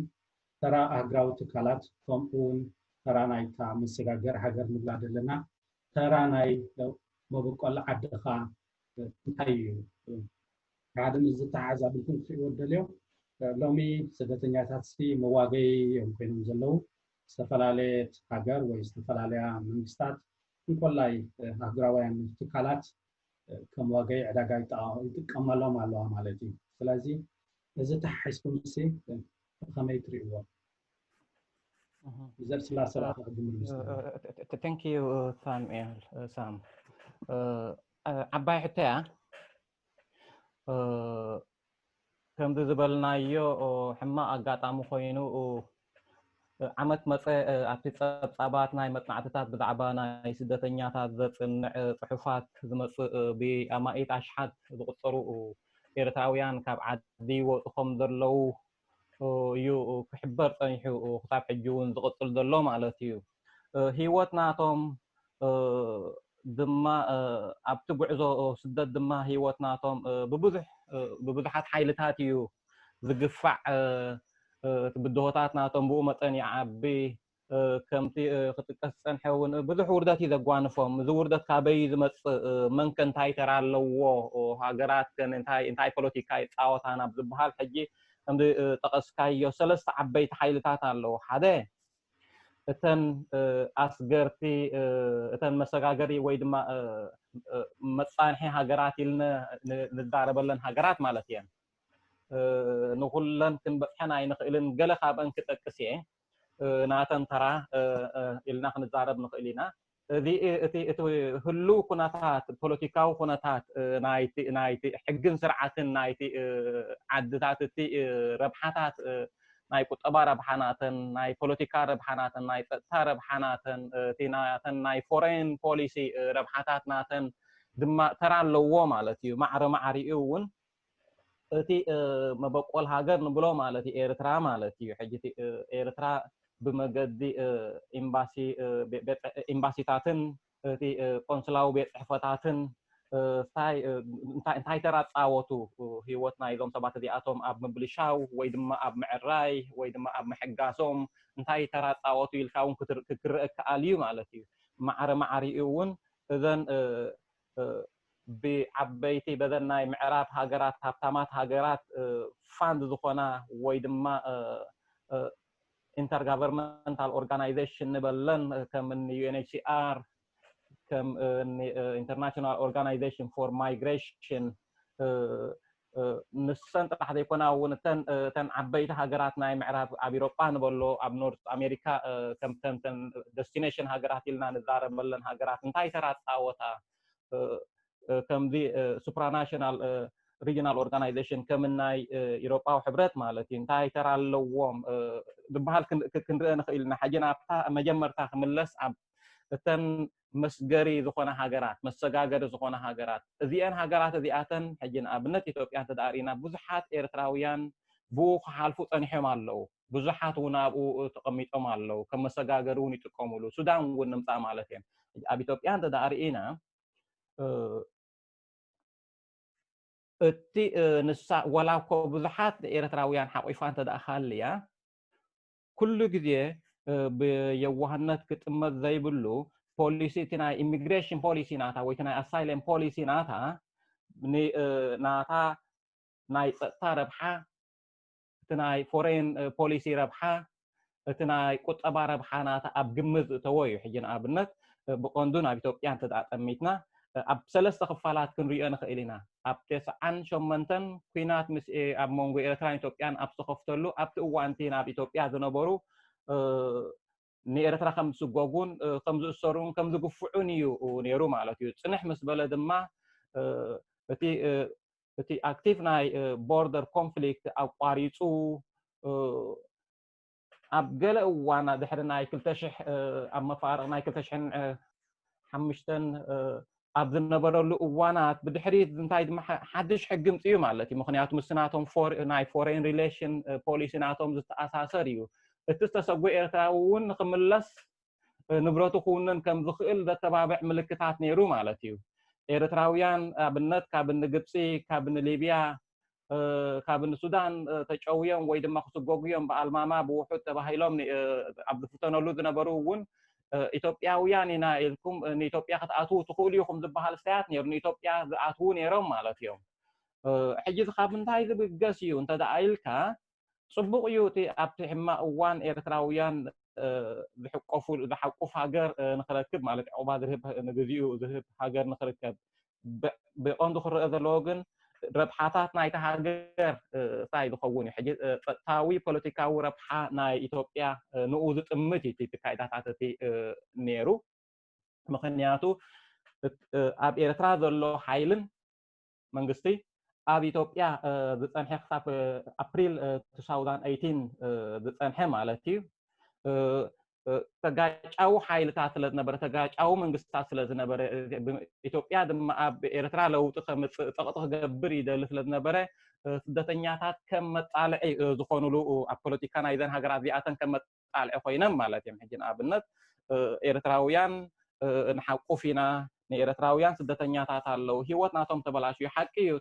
ተራ ኣህግራዊ ትካላት ከምኡውን ተራ ናይታ መሰጋገሪ ሃገር ንብላ ዘለና ተራ ናይ መበቆል ዓድኻ እንታይ እዩ ካድም ዝተሓዛብልኩም ትሪእዎ ደልዮ ሎሚ ስደተኛታት መዋገይ እዮም ኮይኖም ዘለው ዝተፈላለየ ሃገር ወይ ዝተፈላለያ መንግስታት እንኮላይ ሃገራውያን ትካላት ከም ዋገይ ዕዳጋ ይጥቀመሎም ኣለዋ ማለት እዩ ስለዚ እዚ ተሓሒዝኩም ከመይ ትሪእዎ ዘር ስላሴ Thank you Sam ዓባይ ሕተያ ከም ዝበልናዮ ሕማቅ ኣጋጣሚ ኮይኑ ዓመት መፀ ኣብቲ ጸብጻባት ናይ መጽናዕትታት ብዛዕባ ናይ ስደተኛታት ዘጽንዕ ጽሑፋት ዝመጽእ ብኣማኢት ኣሽሓት ዝቁጸሩ ኤርትራውያን ካብ ዓዲ ወጽኦም ዘለው እዩ ክሕበር ጸኒሑ ክሳብ ሕጂ እውን ዝቕጽል ዘሎ ማለት እዩ ህይወት ናቶም ድማ ኣብቲ ጉዕዞ ስደት ድማ ህይወት ናቶም ብብዙሓት ሓይልታት እዩ ዝግፋዕ ብድሆታት ናቶም ብኡ መጠን ይዓቢ ከምቲ ክጥቀስ ጸንሐ እውን ብዙሕ ውርደት እዩ ዘጓንፎም እዚ ውርደት ካበይ ዝመጽእ መንከ እንታይ ተራ ኣለዎ ሃገራት እንታይ ፖለቲካ ይፃወታ ናብ ዝበሃል ሕጂ ከምዚ ጠቐስካዮ ሰለስተ ዓበይቲ ሓይልታት ኣለዉ ሓደ እተን ኣስገርቲ እተን መሰጋገሪ ወይ ድማ መጻንሒ ሃገራት ኢልና ንዛረበለን ሃገራት ማለት እየን ንኹለን ክንበጽሐን ኣይንኽእልን ገለ ካብአን ክጠቅስ እየ ናተን ተራ ኢልና ክንዛረብ ንኽእል ኢና እቲ ህሉ ኩነታት ፖለቲካዊ ኩነታት ናይቲ ሕግን ስርዓትን ናይቲ ዓድታት እቲ ረብሓታት ናይ ቁጠባ ረብሓናተን ናይ ፖለቲካ ረብሓናተን ናይ ጸጥታ ረብሓናተን እቲ ናተን ናይ ፎሬን ፖሊሲ ረብሓታት ናተን ድማ ተራ ኣለዎ ማለት እዩ ማዕረ ማዕሪኡ እውን እቲ መበቆል ሃገር ንብሎ ማለት እዩ ኤርትራ ማለት እዩ ሕጂ ኤርትራ ብመገዲ ኤምባሲታትን እቲ ቆንስላዊ ቤት ጽሕፈታትን እንታይ ተራ ጻወቱ ህይወት ናይዞም ሰባት እዚኣቶም ኣብ ምብልሻው ወይ ድማ ኣብ ምዕራይ ወይ ድማ ኣብ ምሕጋሶም እንታይ ተራ ጻወቱ ኢልካ እውን ክርአ ከኣል እዩ ማለት እዩ ማዕረ ማዕሪኡ እውን እዘን ብዓበይቲ በዘን ናይ ምዕራብ ሃገራት ሃብታማት ሃገራት ፋንድ ዝኾና ወይ ድማ intergovernmental organization ንበለን ከም UNHCR ከም International Organization for Migration ንሰን ጥራሕ ዘይኮና እውን እተን ዓበይቲ ሃገራት ናይ ምዕራብ ኣብ ኤውሮጳ ንበሎ ኣብ ኖርት ኣሜሪካ ከም ተን ዴስቲኔሽን ሃገራት ኢልና ንዛረበለን ሃገራት እንታይ ተራ ጻወታ ከምዚ ሱፕራናሽናል regional organization ከም ናይ ኤውሮጳዊ ሕብረት ማለት እዩ እንታይ ተራ ኣለዎም ዝበሃል ክንርአ ንኽእል ኢና ሓጀና ኣብታ መጀመርታ ክምለስ ኣብ እተን መስገሪ ዝኾነ ሃገራት መሰጋገሪ ዝኾነ ሃገራት እዚአን ሃገራት እዚኣተን ሕጂ ንኣብነት ኢትዮጵያ ተዳሪና ብዙሓት ኤርትራውያን ብኡ ክሓልፉ ጸኒሖም ኣለዉ ብዙሓት እውን ኣብኡ ተቐሚጦም ኣለዉ ከም መሰጋገሪ እውን ይጥቀሙሉ ሱዳን እውን ንምፃእ ማለት እየን ኣብ ኢትዮጵያ ተዳሪና እቲ ንሳ ወላ እኮ ብዙሓት ኤርትራውያን ሓቂፋ እንተደኣኻልያ ኩሉ ግዜ ብየዋህነት ክጥመት ዘይብሉ ፖሊሲ እቲ ናይ ኢሚግሬሽን ፖሊሲ ናታ ወይ እቲ ናይ ኣሳይለም ፖሊሲ ናታ ናታ ናይ ጸጥታ ረብሓ እቲ ናይ ፎሬን ፖሊሲ ረብሓ እቲ ናይ ቁጠባ ረብሓ ናታ ኣብ ግምት እተወ እዩ ሕጂ ንኣብነት ብቐንዱ ናብ ኢትዮጵያ እንተጠሚትና ኣብ ሰለስተ ክፋላት ክንሪኦ ንኽእል ኢና ኣብ 98 ኩናት ምስ ኣብ መንጎ ኤርትራን ኢትዮጵያን ኣብ ዝተኸፍተሉ ኣብቲ እዋን እቲ ናብ ኢትዮጵያ ዝነበሩ ንኤርትራ ከም ዝስጎጉን ከም ዝእሰሩን ከም ዝግፍዑን እዩ ነይሩ ማለት እዩ ፅንሕ ምስ በለ ድማ እቲ ኣክቲቭ ናይ ቦርደር ኮንፍሊክት ኣቋሪፁ ኣብ ገለ እዋን ድሕሪ ናይ 2000 ኣብ መፋርቕ ናይ 2005 ኣብ ዝነበረሉ እዋናት ብድሕሪት እንታይ ድማ ሓድሽ ሕጊ ምፅኡ ማለት እዩ ምክንያቱ ምስ ናቶም ናይ ፎሬን ሪሌሽን ፖሊሲ ናቶም ዝተኣሳሰር እዩ እቲ ዝተሰጉ ኤርትራዊ እውን ንክምለስ ንብረቱ ክውንን ከም ዝኽእል ዘተባብዕ ምልክታት ነይሩ ማለት እዩ ኤርትራውያን ኣብነት ካብ ንግብፂ ካብ ንሊብያ ካብ ንሱዳን ተጨውዮም ወይ ድማ ክስጎጉዮም ብኣልማማ ብውሑድ ተባሂሎም ኣብ ዝፍተነሉ ዝነበሩ እውን ኢትዮጵያውያን ኢና ኢልኩም ንኢትዮጵያ ክትኣትዉ ትኽእሉ ኢኹም ዝበሃል ሰያት ነይሩ ንኢትዮጵያ ዝኣትዉ ነይሮም ማለት እዮም ሕጂ ካብ እንታይ ዝብገስ እዩ እንተደኣ ኢልካ ፅቡቅ እዩ እቲ ኣብቲ ሕማቅ እዋን ኤርትራውያን ዝሓቁፍ ሃገር ንክረክብ ማለት ዕቁባ ዝህብ ንግዚኡ ዝህብ ሃገር ንክርከብ ብቆንዱ ክርአ ዘለዎ ግን ረብሓታት ናይቲ ሃገር እንታይ ዝኸውን እዩ ሕጂ ፀጥታዊ ፖለቲካዊ ረብሓ ናይ ኢትዮጵያ ንኡ ዝጥምት እቲ ካይዳታት እቲ ነይሩ ምክንያቱ ኣብ ኤርትራ ዘሎ ሓይልን መንግስቲ ኣብ ኢትዮጵያ ዝፀንሐ ክሳብ ኣፕሪል 2018 ዝፀንሐ ማለት እዩ ተጋጫዊ ሓይልታት ስለ ዝነበረ ተጋጫዊ መንግስታት ስለ ዝነበረ ኢትዮጵያ ድማ ኣብ ኤርትራ ለውጢ ከምፅእ ፀቕጢ ክገብር ይደሊ ስለ ዝነበረ ስደተኛታት ከም መጣልዒ ዝኾኑሉ ኣብ ፖለቲካ ናይዘን ሃገራት እዚኣተን ከም መጣልዒ ኮይነን ማለት እዮም ሕጂ ንኣብነት ኤርትራውያን ንሓቁፍ ኢና ንኤርትራውያን ስደተኛታት ኣለው ሂወት ናቶም ተበላሽዩ ሓቂ እዩ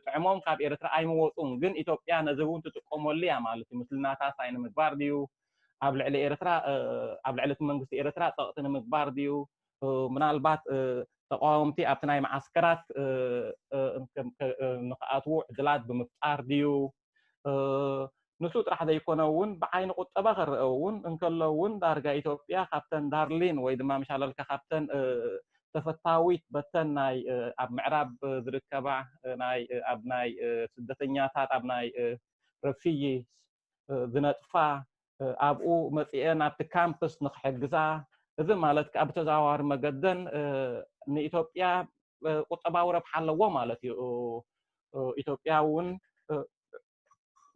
ጥዕሞም ካብ ኤርትራ ኣይምወፁን ግን ኢትዮጵያ ነዚ እውን ትጥቀመሉ እያ ማለት እዩ ምስልናታት ኣይንምግባር ድዩ ኣብ ልዕሊ ኤርትራ ኣብ ልዕሊ መንግስቲ ኤርትራ ፀቕጢ ንምግባር ድዩ ምናልባት ተቃወምቲ ኣብቲ ናይ ማዓስከራት ንክኣትዉ ዕድላት ብምፍጣር ድዩ ንሱ ጥራሕ ዘይኮነ እውን ብዓይኒ ቁጠባ ክርአ እውን እንከሎ እውን ዳርጋ ኢትዮጵያ ካብተን ዳርሊን ወይ ድማ ምሻለልካ ካብተን ተፈታዊት በተን ናይ ኣብ ምዕራብ ዝርከባ ናይ ኣብ ናይ ስደተኛታት ኣብ ናይ ረፊጂ ዝነጥፋ ኣብኡ መፂአን ኣብቲ ካምፕስ ንክሕግዛ እዚ ማለት ካብ ተዘዋዋሪ መገደን ንኢትዮጵያ ቁጠባዊ ረብሓ ኣለዎ ማለት እዩ ኢትዮጵያ እውን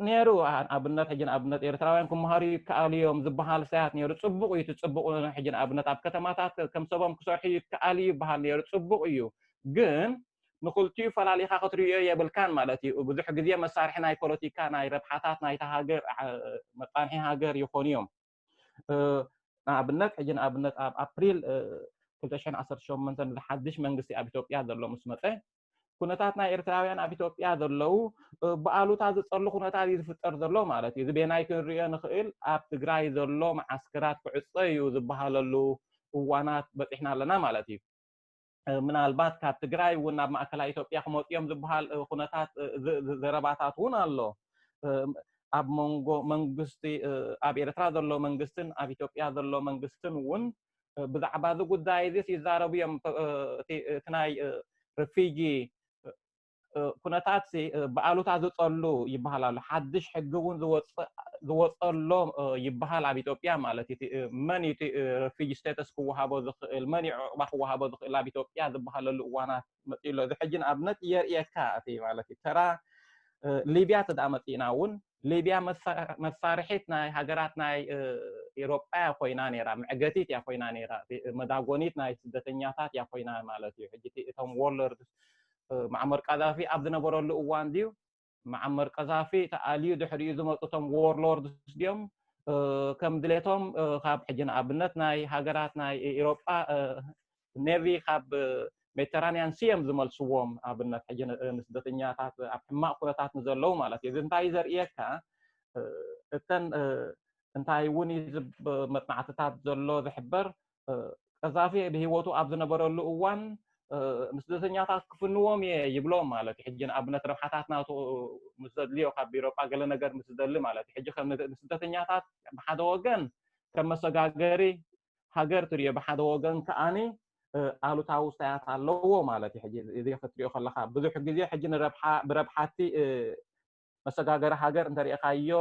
ነይሩ ኣብነት ሕጂ ንኣብነት ኤርትራውያን ክመሃሩ ይከኣሉ እዮም ዝበሃል ሰያት ነይሩ ፅቡቅ እዩ ፅቡቅ ሕጂ ንኣብነት ኣብ ከተማታት ከም ሰቦም ክሰርሑ ይከኣሉ ይበሃል ነይሩ ፅቡቅ እዩ ግን ንክልቲኡ ፈላሊኻ ክትሪኦ የብልካን ማለት እዩ ብዙሕ ግዜ መሳርሒ ናይ ፖለቲካ ናይ ረብሓታት ናይታ ሃገር መጣንሒ ሃገር ይኾኑ እዮም ንኣብነት ሕጂ ንኣብነት ኣብ ኣፕሪል 2018 ዝሓድሽ መንግስቲ ኣብ ኢትዮጵያ ዘሎ ምስ መፀ ኩነታት ናይ ኤርትራውያን ኣብ ኢትዮጵያ ዘለው ብኣሉታ ዝፀሉ ኩነታት እዩ ዝፍጠር ዘሎ ማለት እዩ ዝበናይ ክንሪኦ ንኽእል ኣብ ትግራይ ዘሎ ማዓስከራት ክዕፀ እዩ ዝበሃለሉ እዋናት በፂሕና ኣለና ማለት እዩ ምናልባት ካብ ትግራይ እውን ናብ ማእከላይ ኢትዮጵያ ክመፁ እዮም ዝበሃል ኩነታት ዘረባታት እውን ኣሎ ኣብ መንጎ መንግስቲ ኣብ ኤርትራ ዘሎ መንግስትን ኣብ ኢትዮጵያ ዘሎ መንግስትን እውን ብዛዕባ እዚ ጉዳይ እዚ ይዛረቡ እዮም እቲ ናይ ረፊጂ ኩነታት ብኣሉታ ዝፀሉ ይበሃል ኣሎ ሓድሽ ሕጊ እውን ዝወፀሎ ይበሃል ኣብ ኢትዮጵያ ማለት እዩ መን እቲ ረፊጂ ስቴተስ ክወሃቦ ዝኽእል መን ዕቁባ ክወሃቦ ዝኽእል ኣብ ኢትዮጵያ ዝበሃለሉ እዋናት መፂኡ ኣሎ እዚ ሕጂ ንኣብነት የርእየካ እቲ ማለት እዩ ተራ ሊብያ ተዳ መፂና እውን ሊብያ መሳርሒት ናይ ሃገራት ናይ ኤውሮጳ ኮይና ነይራ ምዕገቲት እያ ኮይና ነይራ መዳጎኒት ናይ ስደተኛታት እያ ኮይና ማለት እዩ ሕጂ እቶም ዎርለርድ معمر قذافي عبد نبرل اوان ديو معمر قذافي تاليو دحريو زمطتم وورلورد ديوم كم دليتهم خاب حجنا ابنت ناي هاجرات ناي اوروبا نيفي خاب ميديترانيان سيم زملسوم ابنت حجنا نسدتنياتات اب حماق كلتات نزلو مالتي اذا انتاي زريكا اتن انتاي وني مطمعتات زلو زحبر قذافي بهيوتو عبد نبرل اوان مسدتنياتات كفنوم يبلوم مالتي حجنا ابنت ربحاتاتنا مسدليو خاب اوروبا قال نجر مسدل مالتي حجي خم مسدتنياتات بحد وغن كم مسغاغري هاجر تري بحد وغن كاني ኣሉታዊ ውሳያት ኣለዎ ማለት እዩ። ሕጂ እዚ ክትሪኦ ከለካ ብዙሕ ግዜ ሕጂ ብረብሓቲ መሰጋገሪ ሃገር እንተሪእካዮ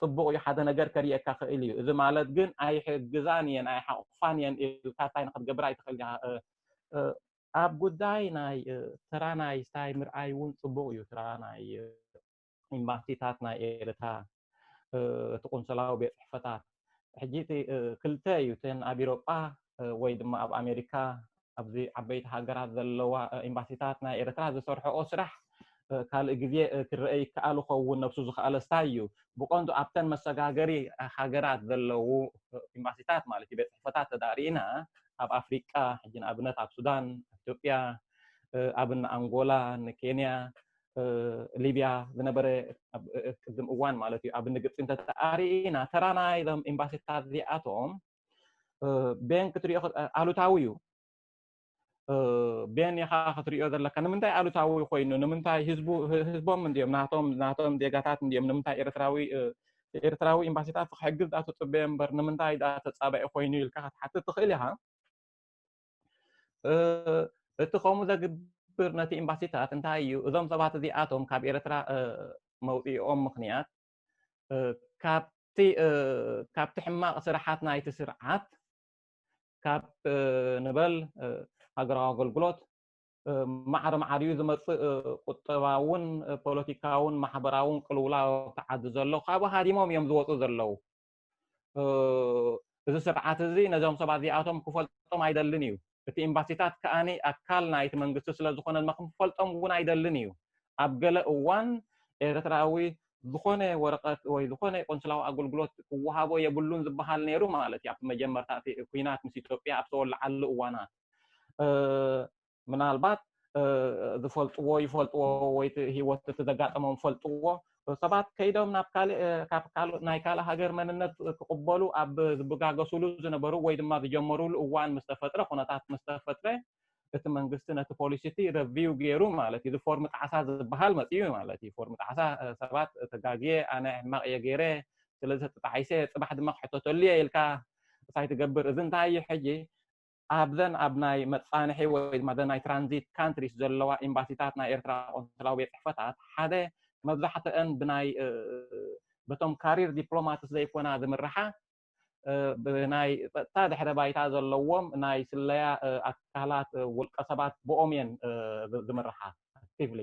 ፅቡቅ እዩ ሓደ ነገር ከሪአካ ክእል እዩ። እዚ ማለት ግን ኣይሕግዛን እየን ኣይሓቑፋን እየን ኢልካ እንታይ ንክትገብር ኣይትኽእል ኢኻ። ኣብ ጉዳይ ናይ ስራ ናይ ስታይ ምርኣይ እውን ፅቡቅ እዩ። ስራ ናይ ኤምባሲታት ናይ ኤርትራ እቲ ቆንስላዊ ቤት ፅሕፈታት ሕጂ ክልተ እዩ እተን ኣብ ኤውሮጳ ወይ ድማ ኣብ ኣሜሪካ ኣብዚ ዓበይቲ ሃገራት ዘለዋ ኤምባሲታት ናይ ኤርትራ ዝሰርሕኦ ስራሕ ካልእ ግዜ ክረአ ይከኣል ይኸውን ነብሱ ዝኸኣለ ስታይ እዩ። ብቆንዱ ኣብተን መሰጋገሪ ሃገራት ዘለው ኤምባሲታት ማለት እዩ ቤት ፅሕፈታት ተዳሪእና ኣብ ኣፍሪቃ ሕጂ ንኣብነት ኣብ ሱዳን፣ ኢትዮጵያ፣ ኣብ አንጎላ፣ ኬንያ፣ ሊብያ ዝነበረ ቅድም እዋን ማለት እዩ ኣብ ግብፂ እንተተኣሪእና ተራናይ ዞም ኤምባሲታት እዚኣቶም ቤን ክትሪኦ ኣሉታዊ እዩ። ቤን ኢኻ ክትሪኦ ዘለካ ንምንታይ ኣሉታዊ ኮይኑ ንምንታይ ህዝቦም እንዲኦም ናቶም ዜጋታት እንዲኦም ንምንታይ ኤርትራዊ ኤምባሲታት ክሕግዝ ዳኣ ተፅበየ እምበር ንምንታይ ዳኣ ተፃባኢ ኮይኑ ኢልካ ክትሓትት ትኽእል ኢኻ። እቲ ከምኡ ዘግብር ነቲ ኤምባሲታት እንታይ እዩ እዞም ሰባት እዚኣቶም ካብ ኤርትራ መውፂኦም ምክንያት ካብቲ ሕማቕ ስራሓት ናይቲ ስርዓት ካብ ንበል ሃገራዊ ኣገልግሎት ማዕረ ማዕርዩ ዝመፅእ ቁጠባውን ፖለቲካውን ማሕበራውን ቅልውላው ተዓዲ ዘሎ ካብኡ ሃዲሞም እዮም ዝወፁ ዘለው። እዚ ስርዓት እዚ ነዞም ሰባት እዚኣቶም ክፈልጦም ኣይደልን እዩ። እቲ ኤምባሲታት ከኣኒ ኣካል ናይቲ መንግስቲ ስለዝኾነ ድማ ክፈልጦም እውን ኣይደልን እዩ። ኣብ ገለ እዋን ኤርትራዊ ዝኾነ ወረቐት ወይ ዝኾነ ቆንስላዊ ኣገልግሎት ክወሃቦ የብሉን ዝበሃል ነይሩ ማለት እዩ። ኣብ መጀመርታ ኩናት ምስ ኢትዮጵያ ኣብ ዝተወልዓሉ እዋናት ምናልባት ዝፈልጥዎ ይፈልጥዎ ወይ ሂወት ተዘጋጠሞም ፈልጥዎ ሰባት ከይዶም ናብ ናይ ካልእ ሃገር መንነት ክቕበሉ ኣብ ዝብጋገሱሉ ዝነበሩ ወይ ድማ ዝጀመሩሉ እዋን ምስ ተፈጥረ ኩነታት ምስ ተፈጥረ እቲ መንግስቲ ነቲ ፖሊሲቲ ረቪው ገይሩ ማለት እዩ። ፎርም ጣዕሳ ዝበሃል መፅዩ ማለት እዩ። ፎርም ጣዕሳ ሰባት ተጋግየ ኣነ ሕማቕ እየ ገይረ ስለዚ ተጣዓይሰ ፅባሕ ድማ ክሕተተሉ እየ ኢልካ እንታይ ትገብር። እዚ እንታይ እዩ ሕጂ ኣብዘን ኣብ ናይ መፃንሒ ወይ ድማ ናይ ትራንዚት ካንትሪስ ዘለዋ ኤምባሲታት ናይ ኤርትራ ቆንስላዊ ቤት ፅሕፈታት ሓደ መብዛሕትአን ብናይ በቶም ካሪር ዲፕሎማትስ ዘይኮና ዝምርሓ ብናይ ፀጥታ ድሕረ ባይታ ዘለዎም ናይ ስለያ ኣካላት ውልቀ ሰባት ብኦም እየን ዝምርሓ ኣክቲቭሊ።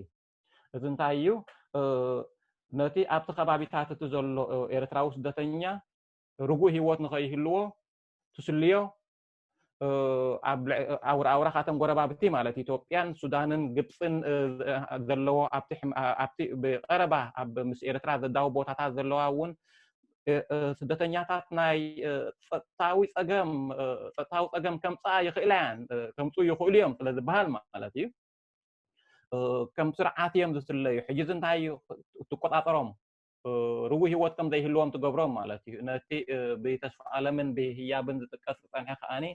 እዚ እንታይ እዩ ነቲ ኣብቲ ከባቢታት እቲ ዘሎ ኤርትራዊ ስደተኛ ርጉእ ሂወት ንኸይህልዎ ትስልዮ ኣውራ ካተን ጎረባብቲ ማለት ኢትዮጵያን ሱዳንን ግብፅን ዘለዎ ኣብቲ ብቀረባ ኣብ ምስ ኤርትራ ዘዳው ቦታታት ዘለዋ እውን ስደተኛታት ናይ ፀጥታዊ ፀገም ከምፃ ይኽእላ እየን ከምፁ ይኽእሉ እዮም ስለ ዝበሃል ማለት እዩ። ከም ስርዓት እዮም ዝስለዩ። ሕጂ እዚ እንታይ እዩ ትቆፃፀሮም ርጉእ ሂወት ከም ዘይህልዎም ትገብሮም ማለት እዩ። ነቲ ብተስፋ ኣለምን ብህያብን ዝጥቀስ ፀንሐ ከኣኒ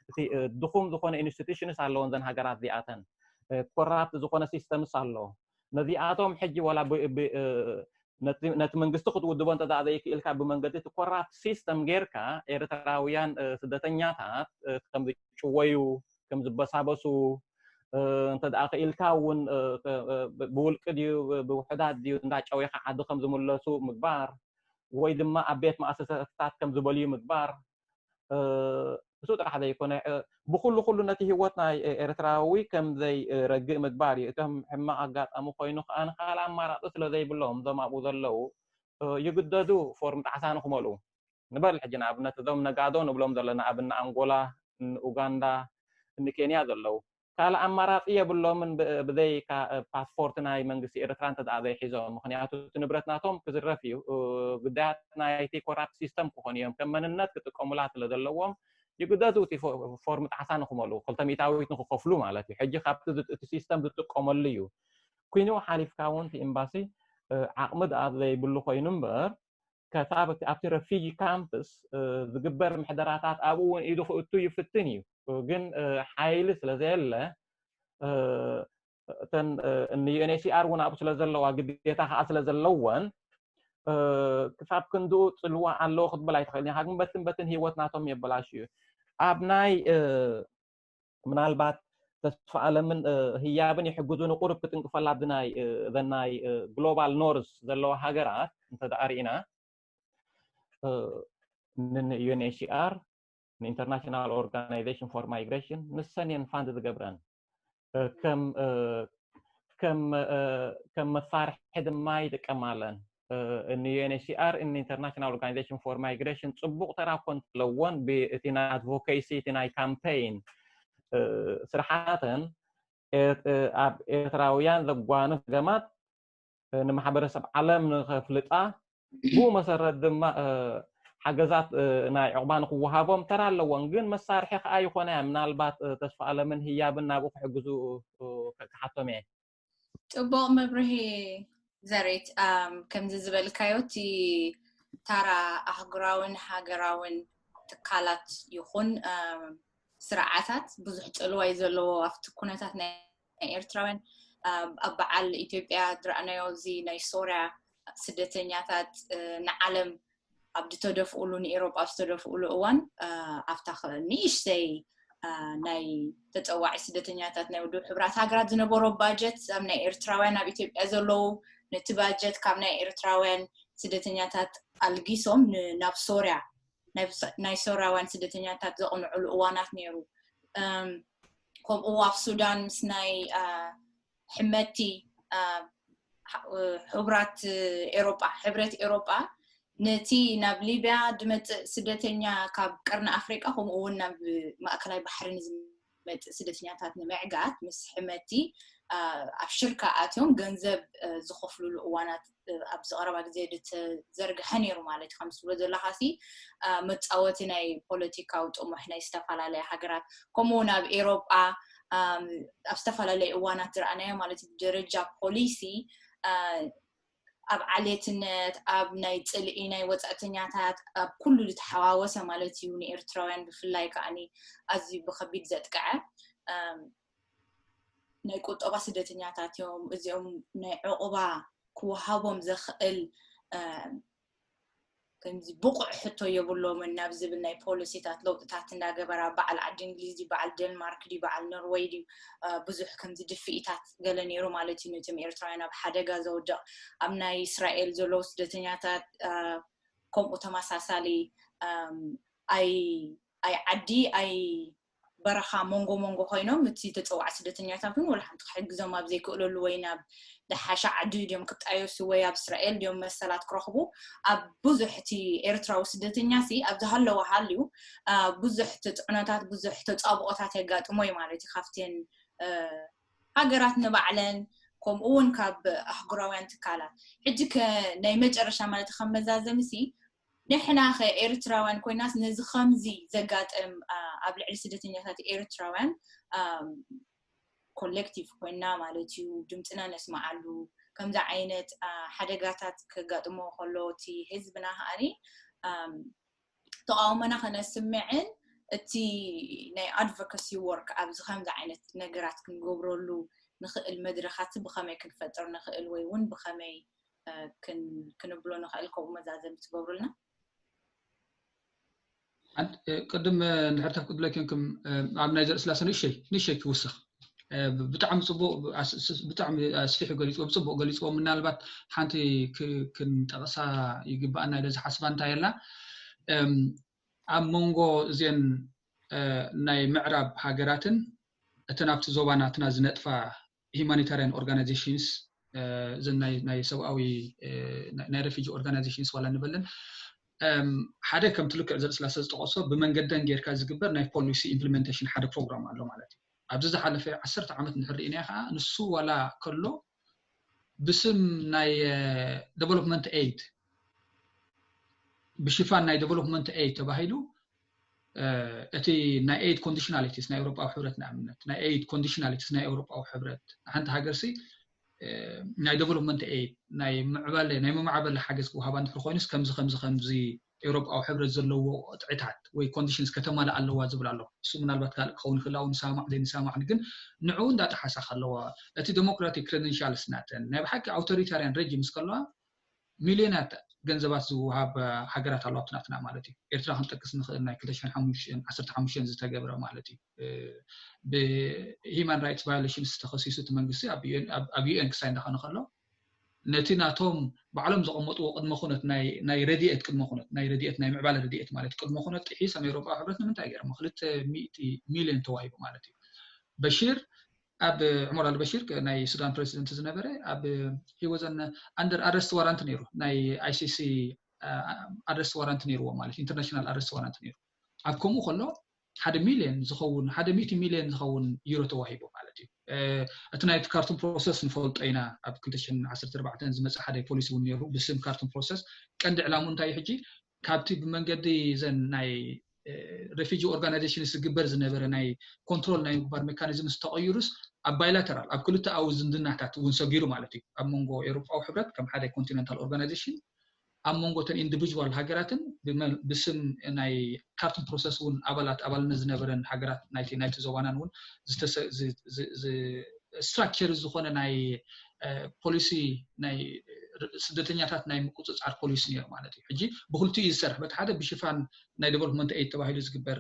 እቲ ድኹም ዝኾነ ኢንስቲቱሽንስ ኣለዎ ዘን ሃገራት እዚኣተን ኮራፕት ዝኾነ ሲስተምስ ኣሎ። ነዚኣቶም ሕጂ ወላ ነቲ መንግስቲ ክትውድቦ እንተዳ ዘይክእልካ ብመንገዲ እቲ ኮራፕት ሲስተም ጌርካ ኤርትራውያን ስደተኛታት ከም ዝጭወዩ ከም ዝበሳበሱ እንተደኣ ክኢልካ እውን ብውልቂ ድዩ ብውሕዳት ድዩ እንዳጨዊኻ ዓዲ ከም ዝምለሱ ምግባር ወይ ድማ ኣብ ቤት ማእሰሰታት ከም ዝበልዩ ምግባር እሱ ጥራሕ ዘይኮነ ብኩሉ ነቲ ሂወት ናይ ኤርትራዊ ከም ዘይረግእ ምግባር እዩ። እቶም ሕማቕ ኣጋጣሚ ኮይኑ ከዓ ንካልእ ኣማራፂ ስለዘይብሎም እዞም ኣብኡ ዘለው ይግደዱ ፎርም ጣዕሳ ንክመልኡ ንበል። ሕጂ ንኣብነት እዞም ነጋዶ ንብሎም ዘለና ኣብ አንጎላ፣ ኡጋንዳ፣ ኬንያ ዘለው ካልእ ኣማራፂ የብሎምን ብዘይ ፓስፖርት ናይ መንግስቲ ኤርትራ እንተደኣ ዘይሒዞም። ምክንያቱ እቲ ንብረት ናቶም ክዝረፍ እዩ። ጉዳያት ናይቲ ኮራፕት ሲስተም ክኾኑ እዮም ከም መንነት ክጥቀሙላ ስለ ዘለዎም ይግደዱ እቲ ፎርም ጣዕሳ ንክመልኡ 200ዊት ንክከፍሉ ማለት እዩ። ሕጂ ካብቲ እቲ ሲስተም ዝጥቀመሉ እዩ ኮይኑ ሓሊፍካ እውን እቲ ኤምባሲ ዓቕሚ ደኣ ዘይብሉ ኮይኑ እምበር ኣብቲ ረፊጂ ካምፕስ ዝግበር ምሕደራታት ኣብኡ እውን ኢዱ ክእቱ ይፍትን እዩ። ግን ሓይሊ ስለዘየለ እተን ዩኤንኤችሲኣር እውን ኣብኡ ስለዘለዋ ግዴታ ከዓ ስለዘለወን ክሳብ ክንድኡ ፅልዋ ኣለዎ ክትብል ኣይትኽእልን ኢኻ። ግን በትን ሂወት ናቶም የበላሽ እዩ። ኣብ ናይ ምናልባት ተስፋ ዓለምን ህያብን ይሕግዙን ቁርብ ክትንቅፈላ ብናይ ግሎባል ኖርዝ ዘለዎ ሃገራት እንተዳሪና UNHCR International Organization for Migration ንሰኔን ፋንድ ዝገብረን ከም መሳርሒ ድማ ይጥቀማለን UNHCR International Organization for Migration ጽቡቕ ተራኮን ለወን በእቲና advocacy እቲና campaign ስራሓተን ኣብ ኤርትራውያን ዘጓንፍ ገማት ንማሕበረሰብ ዓለም ንኸፍልጣ ብኡ መሰረት ድማ ሓገዛት ናይ ዕቕባን ክወሃቦም ተራ ኣለዎን ግን መሳርሒ ከዓ ይኾነ ምናልባት ተስፋ ዓለምን ህያብን ናብኡ ክሕግዙ ክሓቶም እየ ጽቡቕ መብርሂ ዘሬት ከምዚ ዝበልካዮ እቲ ታራ ኣህጉራውን ሃገራውን ትካላት ይኹን ስርዓታት ብዙሕ ጥልዋይ ዘለዎ ኣብቲ ኩነታት ናይ ኤርትራውያን ኣብ በዓል ኢትዮጵያ ድረኣናዮ እዚ ናይ ሶርያ ስደተኛታት ንዓለም ኣብ ዝተደፍኡሉ ንኤውሮጳ ዝተደፍኡሉ እዋን ኣብታ ንእሽተይ ናይ ተፀዋዒ ስደተኛታት ናይ ውድብ ሕብራት ሃገራት ዝነበሮ ባጀት ኣብ ናይ ኤርትራውያን ኣብ ኢትዮጵያ ዘለዉ ነቲ ባጀት ካብ ናይ ኤርትራውያን ስደተኛታት ኣልጊሶም ናብ ሶርያ ናይ ሶርያውያን ስደተኛታት ዘቕንዕሉ እዋናት ነይሩ ከምኡ ኣብ ሱዳን ምስ ናይ ሕመቲ ሕብረት ኤውሮጳ ነቲ ናብ ሊብያ ድመጽእ ስደተኛ ካብ ቀርኒ ኣፍሪቃ ከምኡ እውን ናብ ማእከላይ ባሕርን ዝመጽእ ስደተኛታት ንምዕጋት ምስ ሕመቲ ኣብ ሽርካ ኣትዮም ገንዘብ ዝኸፍሉሉ እዋናት ኣብ ዝቐረባ ግዜ ዝተዘርግሐ ነይሩ ማለት ከም ዝብሎ ዘለኻሲ መጻወቲ ናይ ፖለቲካዊ ጥሙሕ ናይ ዝተፈላለዩ ሃገራት ከምኡ ናብ ኤውሮጳ ኣብ ዝተፈላለዩ እዋናት ዝረኣናዮ ማለት ደረጃ ፖሊሲ ኣብ ዓሌትነት ኣብ ናይ ጽልኢ ናይ ወጻእተኛታት ኣብ ኩሉ ዝተሓዋወሰ ማለት እዩ ንኤርትራውያን ብፍላይ ከዓኒ ኣዝዩ ብከቢድ ዘጥቅዐ ናይ ቁጠባ ስደተኛታት እዮም እዚኦም ናይ ዕቁባ ክወሃቦም ዘኽእል ከምዚ ብቑዕ ሕቶ የብሎምን ናብ ዝብል ናይ ፖሊሲታት ለውጥታት እንዳገበራ በዓል ዓዲ እንግሊዝ በዓል ዴንማርክ በዓል ኖርዌይ ብዙሕ ከምዚ ድፍኢታት ገለ ነይሩ ማለት እዩ ነቶም ኤርትራውያን ኣብ ሓደጋ ዘውድቕ ኣብ ናይ እስራኤል ዘለዉ ስደተኛታት ከምኡ ተመሳሳሊ ኣይ ዓዲ ኣይ በረኻ ሞንጎ ኮይኖም እቲ ተፀዋዕ ስደተኛታት ግን ወላ ሓንቲ ክሕግዞም ኣብ ዘይክእለሉ ወይ ናብ ደሓሻ ዓዲ ድዮም ክጣየሱ ወይ ኣብ እስራኤል ድዮም መሰላት ክረኽቡ ኣብ ብዙሕ እቲ ኤርትራዊ ስደተኛሲ ኣብ ዝሃለዎ ሃልዩ ብዙሕ ተፅዕኖታት ብዙሕ ተፃብቆታት የጋጥሞይ ማለት እዩ ካብተን ሃገራት ንባዕለን ከምኡ እውን ካብ ኣህጉራውያን ትካላት ሕጂ ናይ መጨረሻ ማለት ከመዛዘምሲ ንሕና ኤርትራውያን ኮይናስ ነዚ ከምዚ ዘጋጥም ኣብ ልዕሊ ስደተኛታት ኤርትራውያን ኮሌክቲቭ ኮይና ማለት እዩ ድምፅና ነስማዓሉ ከምዚ ዓይነት ሓደጋታት ከጋጥሞ ከሎ እቲ ህዝብና ሃኒ ተቃውሞና ከነስምዕን እቲ ናይ ኣድቮካሲ ወርክ ኣብዚ ከምዚ ዓይነት ነገራት ክንገብረሉ ንኽእል መድረኻት ብኸመይ ክንፈጥር ንኽእል ወይ እውን ብኸመይ ክንብሎ ንኽእል ከምኡ መዛዘም ትገብሩልና ቅድም ንሕርታት ክብለክንኩም ኣብ ናይ ዘርእስላሰ ንእሽተይ ክውስኽ ብጣዕሚ ጽቡቕ ብጣዕሚ ኣስፊሑ ገሊፅዎ ብጽቡቕ ገሊፅዎ ምናልባት ሓንቲ ክንጠቕሳ ይግባአና ኢለ ዝሓስባ እንታይ ኣላ ኣብ መንጎ እዚአን ናይ ምዕራብ ሃገራትን እተን ኣብቲ ዞባናትና ዝነጥፋ ሂማኒታርያን ኦርጋናይዜሽንስ እዘን ናይ ሰብኣዊ ናይ ሬፊጂ ኦርጋናይዜሽንስ ዋላ ንበለን ሓደ ከም ትልክዕ ዘርእስላሰ ዝጠቐሶ ብመንገደን ጌርካ ዝግበር ናይ ፖሊሲ ኢምፕሊሜንቴሽን ሓደ ፕሮግራም ኣሎ ማለት እዩ ኣብዚ ዝሓለፈ 10 ዓመት ንሕርኢና ኢኻ ንሱ ዋላ ከሎ ብስም ናይ ዴቨሎፕመንት ኤድ ብሽፋን ናይ ዴቨሎፕመንት ኤድ ተባሂሉ እቲ ናይ ኤድ ኮንዲሽናሊቲስ ናይ ኤውሮጳዊ ሕብረት ንኣብነት ናይ ኤድ ኮንዲሽናሊቲስ ናይ ኤውሮጳዊ ሕብረት ሓንቲ ሃገርሲ ናይ ዴቨሎፕመንት ኤድ ናይ መማዕበለ ሓገዝ ክወሃባ እንድሕር ኮይኑስ ከምዚ ኤውሮጳዊ ሕብረት ዘለዎ ቅጥዕታት ወይ ኮንዲሽንስ ከተማላ ኣለዋ ዝብል ኣሎ እሱ ምናልባት ካልእ ክኸውን ይኽእል ኣብ ንሰማዕ ዘይንሰማዕን ግን ንዕኡ እንዳጣሓሳ ከለዋ እቲ ዴሞክራቲክ ክሬደንሻልስ ናተን ናይ ብሓቂ ኣውቶሪታርያን ሬጂምስ ከለዋ ሚልዮናት ገንዘባት ዝውሃብ ሃገራት ኣለዋ ትናትና ማለት እዩ ኤርትራ ክንጠቅስ ንኽእል ናይ 2015 ዝተገብረ ማለት እዩ ብሂማን ራይትስ ቫዮሌሽንስ ተኸሲሱ እቲ መንግስቲ ኣብ ዩኤን ክሳይ እንዳኾነ ከሎ ነቲ ናቶም ባዕሎም ዘቐመጥዎ ቅድመ ኩነት ናይ ረድኤት ቅድመ ኩነት ናይ ረድኤት ናይ ምዕባለ ረድኤት ማለት ቅድመ ኩነት ጥሒስ ኣሜሪካ ሕብረት ንምንታይ ገይሮም 200 ሚልዮን ተዋሂቡ ማለት እዩ በሽር ኣብ ዑመር አልበሽር ናይ ሱዳን ፕሬዚደንት ዝነበረ ኣብ he was under arrest warrant ነይሩ ናይ ICC arrest warrant ነይሩዎ ማለት ኢንተርናሽናል arrest warrant ነይሩ ኣብ ከምኡ ከሎ 1 ሚልዮን ዝኸውን 100 ሚልዮን ዝኸውን ዩሮ ተዋሂቡ ማለት እዩ እቲ ናይ ካርቱም ፕሮሰስ ንፈልጦ ኢና ኣብ 2014 ዝመጽ ሓደ ፖሊሲ እውን ነይሩ ብስም ካርቱም ፕሮሰስ ቀንዲ ዕላሙ እንታይ ሕጂ ካብቲ ብመንገዲ ዘን ናይ refugee organization ዝግበር ዝነበረ ናይ ኮንትሮል ናይ ምግባር ሜካኒዝም ዝተቀይሩስ ኣብ ባይላተራል ኣብ ክልተ ኣው ዝንድናታት እውን ሰጊሩ ማለት እዩ ኣብ መንጎ ኤውሮጳዊ ሕብረት ከም ሓደ ኮንቲኔንታል ኦርጋናይዜሽን ኣብ መንጎተን ኢንዲቪጁዋል ሃገራትን ብስም ናይ ካርቱም ፕሮሰስ እውን ኣባልነት ዝነበረን ሃገራት ናይቲ ዞባናን እውን ስትራክቸር ዝኾነ ናይ ፖሊሲ ናይ ስደተኛታት ናይ ምቁጽጻር ፖሊሲ ነይሩ ማለት እዩ ሕጂ ብክልቲኡ ይሰርሕ በቲ ሓደ ብሽፋን ናይ ዴቨሎፕመንት ኤድ ተባሂሉ ዝግበር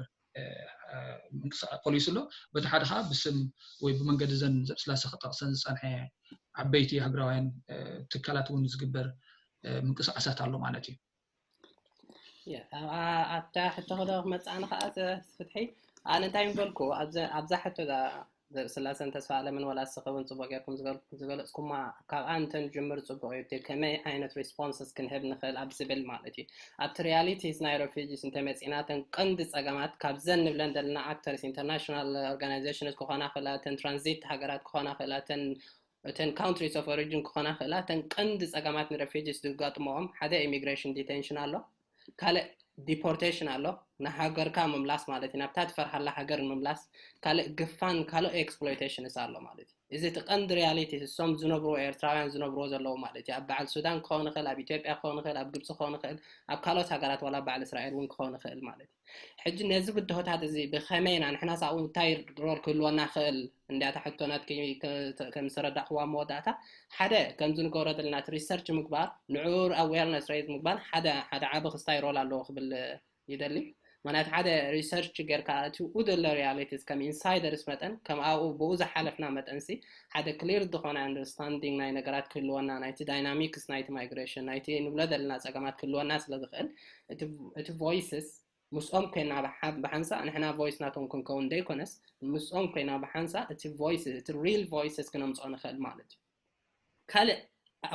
ፖሊሲ ሎ በቲ ሓደ ከዓ ብስም ወይ ብመንገዲ ዘን ስላሰ ክጠቕሰን ዝጸንሐ ዓበይቲ ሃገራውያን ትካላት እውን ዝግበር ምንቅስቃሳት ኣሎ ማለት እዩ ኣብታ ሕቶ ከደ መጻና ከዓ ፍትሒ ኣነ እንታይ ንበልኩ ኣብዛ ሕቶ ስላሰን ተስፋ ለምን ወላ ሰኸውን ጽቡቅ ጌርኩም ዝገለጽኩማ ካብ አንተን ጅምር ጽቡቅ እዩ ከመይ ዓይነት ሪስፖንስስ ክንህብ ንኽእል ኣብ ዝብል ማለት እዩ ኣብቲ ሪያሊቲስ ናይ ሬፊጂስ እንተመጺናተን ቀንዲ ጸገማት ካብ ዘን ንብለን ዘለና ኣክተርስ ኢንተርናሽናል ኦርጋናይዜሽንስ ክኾና ክእላተን ትራንዚት ሃገራት ክኾና ክእላተን እተን countries of origin ክኾና ክእላተን ቀንዲ ጸገማት ንሬፊጂስ ዝጋጥሞኦም ሓደ ኢሚግሬሽን ዲቴንሽን ኣሎ ካልእ ዲፖርቴሽን ኣሎ ንሃገርካ ምምላስ ማለት እዩ ናብታ ትፈርሃላ ሃገር ምምላስ ካልእ ግፋን ካልእ ኤክስፕሎይቴሽንስ ኣሎ ማለት እዩ እዚ ተቀንዲ ሪያሊቲ እሶም ዝነብሩ ኤርትራውያን ዝነብሩ ዘለዉ ማለት እዩ ኣብ በዓል ሱዳን ክኸውን ይኽእል ኣብ ኢትዮጵያ ክኸውን ይኽእል ኣብ ግብፂ ክኸውን ይኽእል ኣብ ካልኦት ሃገራት ወላ በዓል እስራኤል እውን ክኸውን ይኽእል ማለት እዩ ሕጂ ነዚ ብድሆታት እዚ ብኸመይና ንሕና ሳኡ እንታይ ሮል ክህልወና ክእል እንዲያታ ሕቶናት ከም ዝረዳእኽዋ መወዳእታ ሓደ ከምዚ ንገብሮ ዘለና ሪሰርች ምግባር ንዑር ኣዌርነስ ሬይዝ ምግባር ሓደ ዓቢ ክስታይ ሮል ኣለዎ ክብል ይደሊ ማለት ሓደ ሪሰርች ጌርካ እቲ ደለ ሪያሊቲስ ከም ኢንሳይደርስ መጠን ከም ኣብኡ ብኡ ዝሓለፍና መጠንሲ ሓደ ክሊር ዝኾነ አንደርስታንዲንግ ናይ ነገራት ክህልወና ናይቲ ዳይናሚክስ ናይቲ ማይግሬሽን ናይቲ ንብሎ ዘለና ጸገማት ክህልወና ስለ ዝኽእል እቲ ቮይስስ ምስኦም ኮይና ብሓንሳ ንሕና ቮይስ ናቶም ክንከውን ደይኮነስ ምስኦም ኮይና ብሓንሳ እቲ ቮይስ እቲ ሪል ቮይስስ ክነምጽኦ ንኽእል ማለት እዩ ካልእ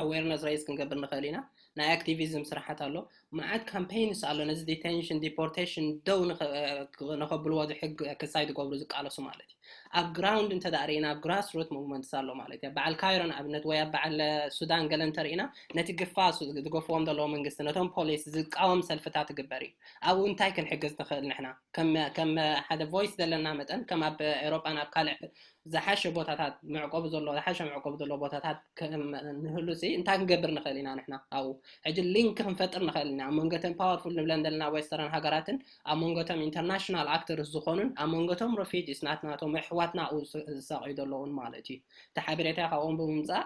awareness raise ክንገብር ንኽእል ኢና ናይ activism ስራሕት ኣሎ ማዓት ካምፔይንስ ኣሎ ነዚ ዲቴንሽን ዲፖርቴሽን ደው ንኸብልዎ ዝሕግ ክሳይድ ገብሩ ዝቃለሱ ማለት እዩ ኣብ ግራውንድ እንተዳሪና ኣብ ግራስ ሩት ሙቭመንትስ ኣሎ ማለት እዩ በዓል ካይሮን ኣብነት ወይ ኣብ በዓል ሱዳን ገለ እንተሪኢና ነቲ ግፋስ ዝገፍዎም ዘለዎ መንግስቲ ነቶም ፖሊስ ዝቃወም ሰልፍታት ትግበር እዩ ኣብኡ እንታይ ክንሕግዝ ንኽእል ንሕና ከም ሓደ ቮይስ ዘለና መጠን ከም ኣብ ኤውሮጳን ኣብ ካልእ ዝሓሸ ቦታታት ምዕቆብ ዘሎ ዝሓሸ ምዕቆብ ዘሎ ቦታታት ንህሉሲ እንታይ ክንገብር ንኽእል ኢና ንሕና ኣብኡ ሕጂ ሊንክ ክንፈጥር ንኽእል ኢና ኣብ መንጎተን ፓወርፉል ንብለን ዘለና ዌስተርን ሃገራትን ኣብ መንጎቶም ኢንተርናሽናል ኣክተርስ ዝኾኑን ኣብ መንጎቶም ሬፊጂስ ናትናቶም ኣሕዋትና ኣብኡ ዝሳቀዩ ዘለውን ማለት እዩ እቲ ሓበሬታ ካብኦም ብምምፃእ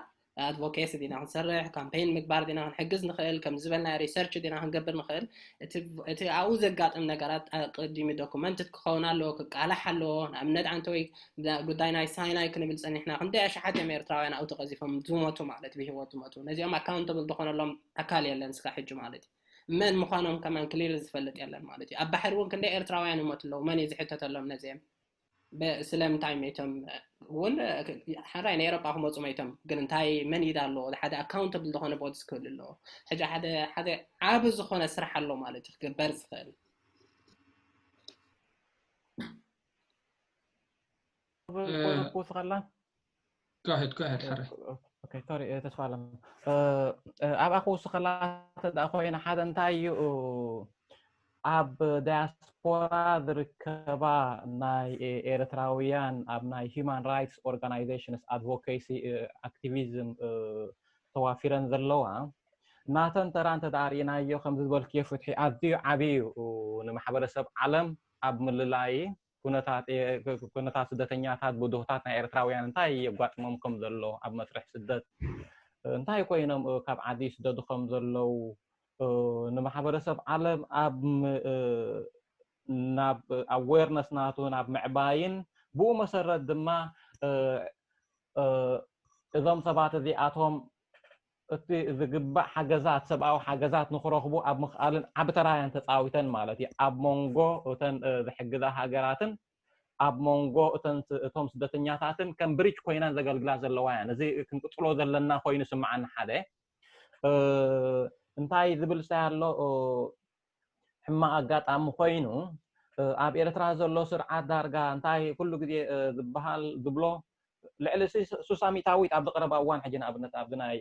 advocacy ዲና ክንሰርሕ ካምፔይን ምግባር ዲና ክንሕግዝ ንኽእል ከም ዝበልና ሪሰርች ዲና ክንገብር ንኽእል እቲ ኣብኡ ዘጋጥም ነገራት ቅድሚ ዶክመንትድ ክኸውን ኣለዎ ክቃላሕ ኣለዎ ንኣብነት ኣንተ ወይ ጉዳይ ናይ ሳይናይ ክንብል ፀኒሕና ክንደይ ኣሽሓት እዮም ኤርትራውያን ኣብኡ ተቐዚፎም ዝሞቱ ማለት ብሂወት ዝሞቱ ነዚኦም ኣካውንተብል ዝኾነሎም ኣካል የለን እስካ ሕጂ ማለት እዩ መን ምዃኖም ከማን ክሊር ዝፈልጥ የለን ማለት እዩ ኣብ ባሕሪ እውን ክንደይ ኤርትራውያን ይሞቱ ኣለዉ መን ዝሕተተሎም ነዚኦም በስለምታይ ሜቶም ወን ሓራይ ናይ ኤውሮጳ ክመፁ ሜቶም ግን እንታይ መን ይዳሎ ሓደ ኣካውንተብል ዝኾነ ቦዲስ ክህሉ ኣለዎ ሕጂ ሓደ ዓብ ዝኾነ ስራሕ ኣሎ ማለት እዩ ክግበር ዝኽእል وصلنا go ahead حري اوكي سوري تسفالم اب اخو وصلات دا خوينا حدا انتايو اب diaspora ዝርከባ ናይ ኤርትራውያን ኣብ ናይ human rights organizations advocacy activism ተዋፊረን ዘለዋ ናተን ተራንተ ዳሪናዮ ከም ዝበልክ የፍትሒ ኣዝዩ ዓብዩ ንማሕበረሰብ ዓለም ኣብ ምልላይ ኩነታት ስደተኛታት ብድሆታት ናይ ኤርትራውያን እንታይ የጓጥሞም ከም ዘሎ ኣብ መስርሕ ስደት እንታይ ኮይኖም ካብ ዓዲ ስደዱ ከም ዘለው ንማሕበረሰብ ዓለም ኣብ ናብ awareness ናቱ ናብ ምዕባይን ብኡ መሰረት ድማ እዞም ሰባት እዚኣቶም እቲ ዝግባእ ሓገዛት ሰብኣዊ ሓገዛት ንኽረኽቡ ኣብ ምኽኣልን ዓብ ተራያን ተፃዊተን ማለት እዩ ኣብ መንጎ እተን ዝሕግዛ ሃገራትን ኣብ መንጎ እቶም ስደተኛታትን ከም ብሪጅ ኮይነን ዘገልግላ ዘለዋ እየን እዚ ክንቅፅሎ ዘለና ኮይኑ ስምዓና ሓደ እንታይ ዝብል ኣሎ ሕማቅ ኣጋጣሚ ኮይኑ ኣብ ኤርትራ ዘሎ ስርዓት ዳርጋ እንታይ ኩሉ ግዜ ዝበሃል ዝብሎ ልዕሊ 600 ኣብ ዝቀረበ እዋን ሕጂ ንኣብነት ኣብ ናይ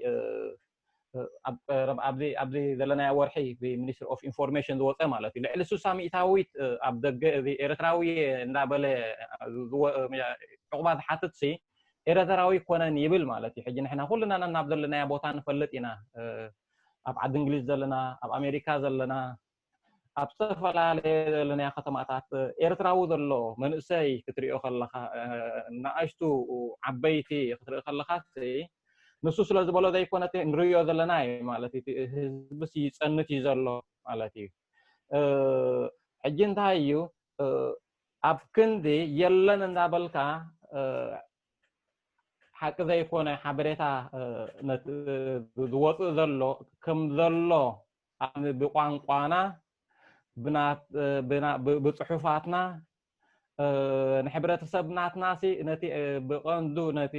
ኣብዚ ዘለና ወርሒ ብሚኒስትሪ ኦፍ ኢንፎርሜሽን ዝወፀ ማለት እዩ ልዕሊ 600 ኣብ ደገ እዚ ኤርትራዊ እንዳበለ ዕቁባ ዝሓትት ሲ ኤርትራዊ ኮነን ይብል ማለት እዩ ሕጂ ንሕና ኩልና ናብ ዘለና ቦታ ንፈልጥ ኢና ኣብ ዓዲ እንግሊዝ ዘለና ኣብ ኣሜሪካ ዘለና ኣብ ዝተፈላለዩ ዘለና ከተማታት ኤርትራዊ ዘሎ መንእሰይ ክትሪኦ ከለኻ ንኣሽቱ ዓበይቲ ክትሪኦ ከለኻ ንሱ ስለ ዝበሎ ዘይኮነቲ ንሪኦ ዘለና ማለት እዩ ህዝብሲ ይፀንት እዩ ዘሎ ማለት እዩ ሕጂ እንታይ እዩ ኣብ ክንዲ የለን እንዳበልካ ሓቂ ዘይኮነ ሓበሬታ ዝወፅእ ዘሎ ከም ዘሎ ብቋንቋና ብፅሑፋትና ንሕብረተሰብ ናትናሲ ነቲ ብቐንዱ ነቲ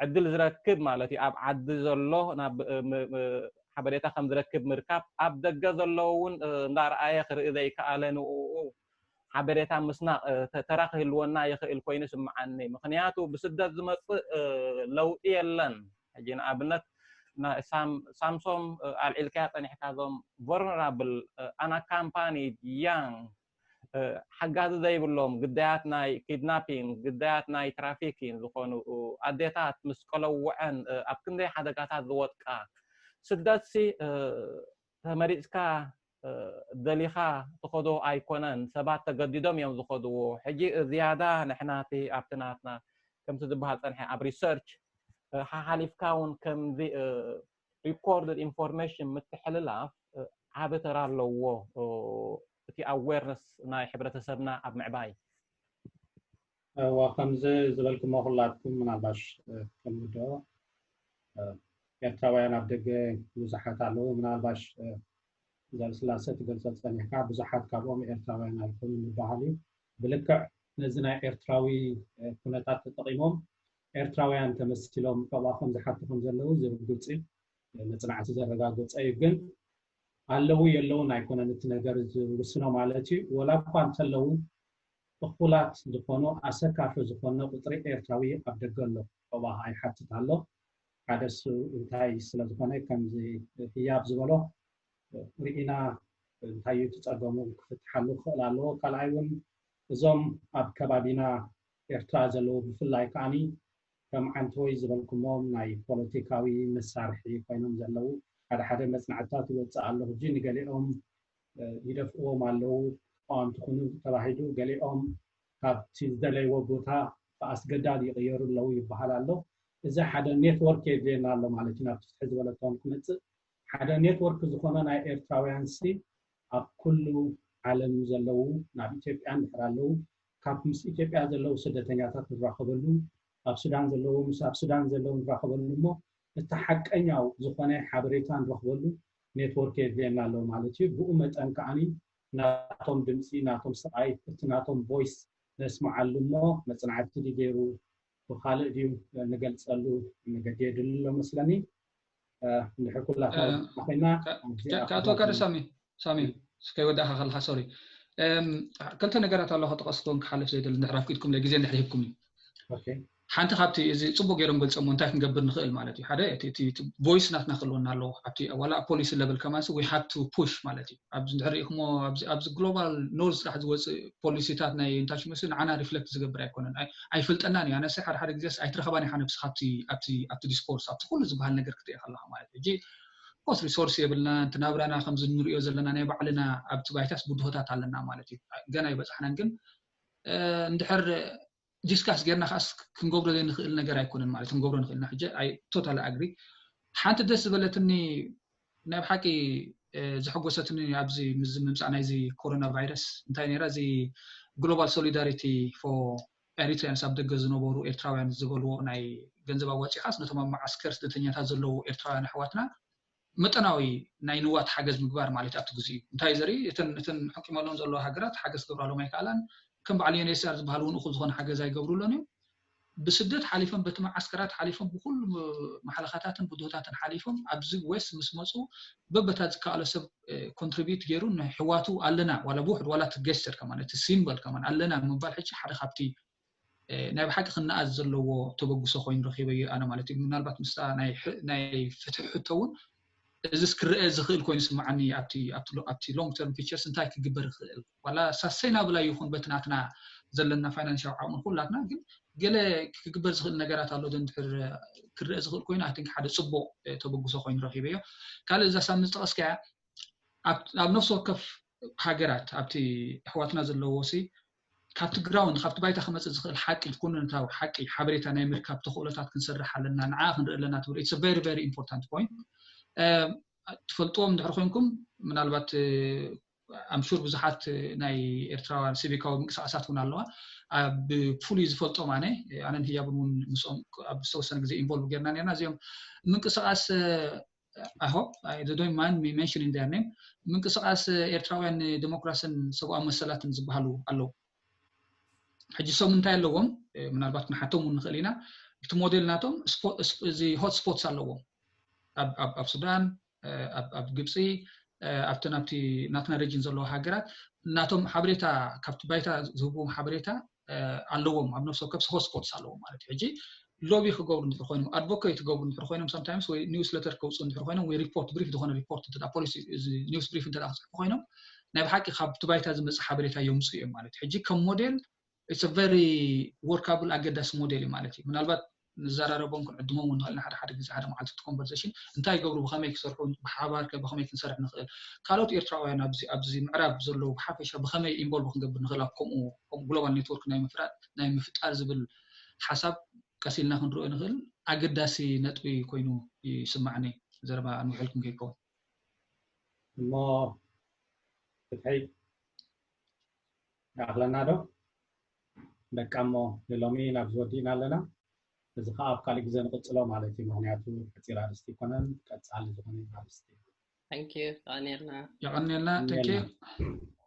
ዕድል ዝረክብ ማለት እዩ ኣብ ዓዲ ዘሎ ናብ ሓበሬታ ከም ዝረክብ ምርካብ ኣብ ደገ ዘሎ እውን እንዳረኣየ ክርኢ ዘይከኣለ ንኡ ሓበሬታ ምስናቕ ተራክህልወና ይኽእል ኮይኑ ስምዓኒ ምክንያቱ ብስደት ዝመፅእ ለውጢ የለን ሕጂ ንኣብነት ሳምሶም ኣልዒልካ ፀኒሕካ ዞም vulnerable unaccompanied young ሓጋዚ ዘይብሎም ግዳያት ናይ ኪድናፒንግ ግዳያት ናይ ትራፊኪንግ ዝኾኑ ኣዴታት ምስ ቀለውዐን ኣብ ክንደይ ሓደጋታት ዝወጥቃ ስደትሲ ተመሪፅካ ደሊኻ ትኸዶ ኣይኮነን ሰባት ተገዲዶም እዮም ዝኸድዎ ሕጂ ዝያዳ ንሕናቲ ኣብቲ ናትና ከምቲ ዝበሃል ፀንሐ ኣብ ሪሰርች ሓሊፍካ እውን ከምዚ ሪኮርድድ ኢንፎርሜሽን ምትሕልላፍ ዓብ ተራ ኣለዎ እቲ ኣዌርነስ ናይ ሕብረተሰብና ኣብ ምዕባይ ወከምዚ ዝበልክሞ ኩላትኩም ምናልባሽ ከምዶ ኤርትራውያን ኣብ ደገ ብዙሓት ኣለዉ ምናልባሽ ዘልስላሴ ትገልጸ ፀኒሕካ ብዙሓት ካብኦም ኤርትራውያን ኣይኮኑን ይበሃል እዩ ብልክዕ ነዚ ናይ ኤርትራዊ ኩነታት ተጠቂሞም ኤርትራውያን ተመስሎም ከባኹም ዝሓትኩም ዘለዉ ዝርግፅ መፅናዕቲ ዘረጋገፀ እዩ ግን ኣለዉ የለውን ኣይኮነን እቲ ነገር ዝውስኖ ማለት እዩ ወላ እኳ እንተለዉ እኩላት ዝኾኑ ኣሰካፊ ዝኾነ ቁጥሪ ኤርትራዊ ኣብ ደገ ኣሎ ከባኻ ኣይሓትት ኣሎ ሓደ እሱ እንታይ ስለ ዝኾነ ከምዚ ህያብ ዝበሎ ርኢና እንታይ እዩ ትፀገሙ ክፍትሓሉ ክኽእል ኣለዎ ካልኣይ እውን እዞም ኣብ ከባቢና ኤርትራ ዘለዉ ብፍላይ ከዓኒ ከም ዓንቲ ወይ ዝበልኩሞም ናይ ፖለቲካዊ መሳርሒ ኮይኖም ዘለዉ ሓደ ሓደ መፅናዕትታት ይወፅእ ኣሎ ሕጂ ንገሊኦም ይደፍእዎም ኣለዉ ቋንቱ ኩኑ ተባሂሉ ገሊኦም ካብቲ ዝደለይዎ ቦታ ብኣስገዳድ ይቕየሩ ኣለዉ ይበሃል ኣሎ እዚ ሓደ ኔትወርክ የድልየና ኣሎ ማለት እዩ ናብቲ ትሕዚ ዝበለቶም ክመፅእ ሓደ ኔትወርክ ዝኾነ ናይ ኤርትራውያን ሲ ኣብ ኩሉ ዓለም ዘለዉ ናብ ኢትዮጵያ እንድሕር ኣለዉ ካብ ምስ ኢትዮጵያ ዘለዉ ስደተኛታት ንራኸበሉ ኣብ ሱዳን ዘለዉ ምስ ኣብ ሱዳን ዘለዉ ንራኸበሉ እሞ እቲ ሓቀኛው ዝኾነ ሓበሬታ ንረኽበሉ ኔትወርክ የድልየና ኣሎ ማለት እዩ ብኡ መጠን ከዓኒ ናቶም ድምፂ ናቶም ስቃይ እቲ ናቶም ቮይስ ነስምዓሉ እሞ መፅናዕቲ ገይሩ ብካልእ ድዩ ንገልፀሉ መገዲ የድልሎ መስለኒ እንድሕር ኩላትና ኮይና ካቶ ካደ ሳሚ ከይወዳእካ ከለካ ሶሪ ክልተ ነገራት ኣለዎ ተቐስኩም ክሓልፍ ዘይደሊ ንዕራፍ ክኢድኩም ለግዜ እንድሕሪብኩም እዩ ሓንቲ ካብቲ እዚ ፅቡቅ ገይሮም ገልፆሞ እንታይ ክንገብር ንኽእል ማለት እዩ ሓደ እቲ ቮይስ ናትና ክህልወና ኣለዎ ኣብቲ ዋላ ፖሊሲ ለብል ከማሲ ዊ ሃቭ ቱ ፑሽ ማለት እዩ ኣብዚ እንድሕሪኢኹሞ ኣብዚ ግሎባል ኖርዝ ስራሕ ዝወፅእ ፖሊሲታት ናይ እንታይ ሽመስል ንዓና ሪፍሌክት ዝገብር ኣይኮነን ኣይፈልጠናን እዩ ኣነሰ ሓደ ሓደ ግዜስ ኣይትረኸባን ኢኻ ነብስኻ ኣብቲ ዲስኮርስ ኣብቲ ኩሉ ዝበሃል ነገር ክትርኢ ከለኻ ማለት እዩ ሕጂ ኮስ ሪሶርስ የብልና እቲ ናብራና ከምዚ ንሪኦ ዘለና ናይ ባዕልና ኣብቲ ባይታስ ብድሆታት ኣለና ማለት እዩ ገና ይበፅሕናን ግን እንድሕር ዲስካስ ጌርና ካስ ክንገብሮ ዘይንኽእል ነገር ኣይኮነን ማለት ክንገብሮ ንኽእልና ሕጂ ኣይ ቶታሊ ኣግሪ ሓንቲ ደስ ዝበለትኒ ናይ ብሓቂ زحقوستني ابزي ممصعناي زي كورونا فيروس انتاي نيرا زي جلوبال سوليداريتي فور ኤሪትሪያንስ ኣብ ደገ ዝነበሩ ኤርትራውያን ዝበልዎ ናይ ገንዘብ ኣዋፂኻስ ነቶም ማዓስከር ስደተኛታት ዘለዉ ኤርትራውያን ኣሕዋትና መጠናዊ ናይ ንዋት ሓገዝ ምግባር ማለት ኣብቲ ግዜ እንታይ ዘርኢ እተን ሕቂመሎም ዘለዋ ሃገራት ሓገዝ ገብራሎም ኣይከኣላን ከም በዓል ዩኤንኤችሲአር ዝበሃል እውን እኹል ዝኾነ ሓገዝ ኣይገብሩሎን እዮም ብስደት ሓሊፎም በቲ ማዓስከራት ሓሊፎም ብኩሉ ማሕለኻታትን ብድሆታትን ሓሊፎም ኣብዚ ወስ ምስ መፁ በበታት ዝከኣለ ሰብ ኮንትሪቢዩት ገይሩ ንሕዋቱ ኣለና ዋላ ብውሕድ ዋላ ትገስተር ከማን እቲ ሲምቦል ከማን ኣለና ምባል ሕጂ ሓደ ካብቲ ናይ ብሓቂ ክነኣዝ ዘለዎ ተበግሶ ኮይኑ ረኺበ ኣነ ማለት እዩ ምናልባት ምስታ ናይ ፍትሕ ሕቶውን እዚ ክርአ ዝኽእል ኮይኑ ስማዓኒ ኣብቲ ሎንግ ተርም ፊቸርስ እንታይ ክግበር ይኽእል ዋላ ሳስተይናብል ይኹን በትናትና ዘለና ፋይናንሻል ዓቕሚ ኩላትና ግን ገለ ክግበር ዝኽእል ነገራት ኣሎ ድንድሕር ክርአ ዝኽእል ኮይኑ ኣይ ቲንክ ሓደ ጽቡቕ ተበግሶ ኮይኑ ረኺበ ካልእ እዛ ሳብ ምዝጠቐስከያ ኣብ ነፍሲ ወከፍ ሃገራት ኣብቲ ኣሕዋትና ዘለዎሲ ካብቲ ግራውንድ ካብቲ ባይታ ክመፅእ ዝኽእል ሓቂ ኩነታዊ ሓቂ ሓበሬታ ናይ ምርካብ ተኽእሎታት ክንሰርሕ ኣለና ንዓ ክንርኢ ኣለና ትብል ኢትስ አ ቨሪ ቨሪ ኢምፖርታንት ፖይንት ትፈልጥዎም እንድሕር ኮይንኩም ምናልባት ኣምሹር ብዙሓት ናይ ኤርትራውያን ሲቪካዊ ምንቅስቃሳት እውን ኣለዋ ብፍሉይ ዝፈልጦም ኣነ ንህያብን እውን ምስኦም ኣብ ዝተወሰነ ግዜ ኢንቮልቭ ጌርና ነርና እዚኦም ምንቅስቃስ I hope I don't mind me mentioning their name ምንቅስቃስ ኤርትራውያን ዲሞክራሲን ሰብኣዊ መሰላትን ዝበሃሉ ኣለዉ ሕጂ ሰም እንታይ ኣለዎም ምናልባት ክንሓቶም እውን ንኽእል ኢና እቲ ሞዴል ናቶም እዚ ሆት ስፖትስ ኣለዎም ኣብ ሱዳን ኣብ ግብፂ ኣብቲ ናትና ሬጅን ዘለዎ ሃገራት ናቶም ሓበሬታ ካብቲ ባይታ ዝህብዎም ሓበሬታ ኣለዎም ኣብ ነፍሲ ወከፍ ሆት ስፖትስ ኣለዎም ማለት እዩ ሕጂ ሎቢ ክገብሩ እንድሕር ኮይኖም ኣድቮኬት ክገብሩ እንድሕር ኮይኖም sometimes ወይ ኒውስሌተር ከውፅኡ እንድሕር ኮይኖም ወይ ሪፖርት ብሪፍ ዝኾነ ሪፖርት እንተዳ ፖሊሲ ኒውስ ብሪፍ እንተዳ ክፅሕፉ ኮይኖም ናይ ብሓቂ ካብቲ ባይታ ዝመፅእ ሓበሬታ የምፅኡ እዮም ማለት እዩ ሕጂ ከም ሞዴል it's a very workable ኣገዳሲ ሞዴል ማለት እዩ ምናልባት ንዘራረቦም ክንዕድሞም እውን ንኽእል ሓደ ግዜ ሓደ መዓልቲ ኮንቨርሴሽን እንታይ ይገብሩ ብኸመይ ክሰርሑ ብሓባር ብኸመይ ክንሰርሕ ንኽእል ካልኦት ኤርትራውያን ኣብዚ ምዕራብ ዘለዉ ብሓፈሻ ብኸመይ ኢንቮልቭ ክንገብር ንኽእል ኣብ ከምኡ ግሎባል ኔትወርክ ናይ ምፍጣር ዝብል ሓሳብ ቀሲልና ክንሪኦ ንኽእል ኣገዳሲ ነጥቢ ኮይኑ ይስማዓኒ ዘረባ ንውሕልኩም ከይከውን እሞ ፍትሒ ኣኽለና ዶ ደቃ እሞ ንሎሚ ናብ ዝወዲእና ኣለና እዚ ከዓ ኣብ ካሊእ ግዜ ንቕፅሎ ማለት እዩ ምክንያቱ ሓፂር ኣርስቲ ይኮነን ቀፃሊ ዝኾነ ኣርስቲ Thank you. يقنيلنا thank you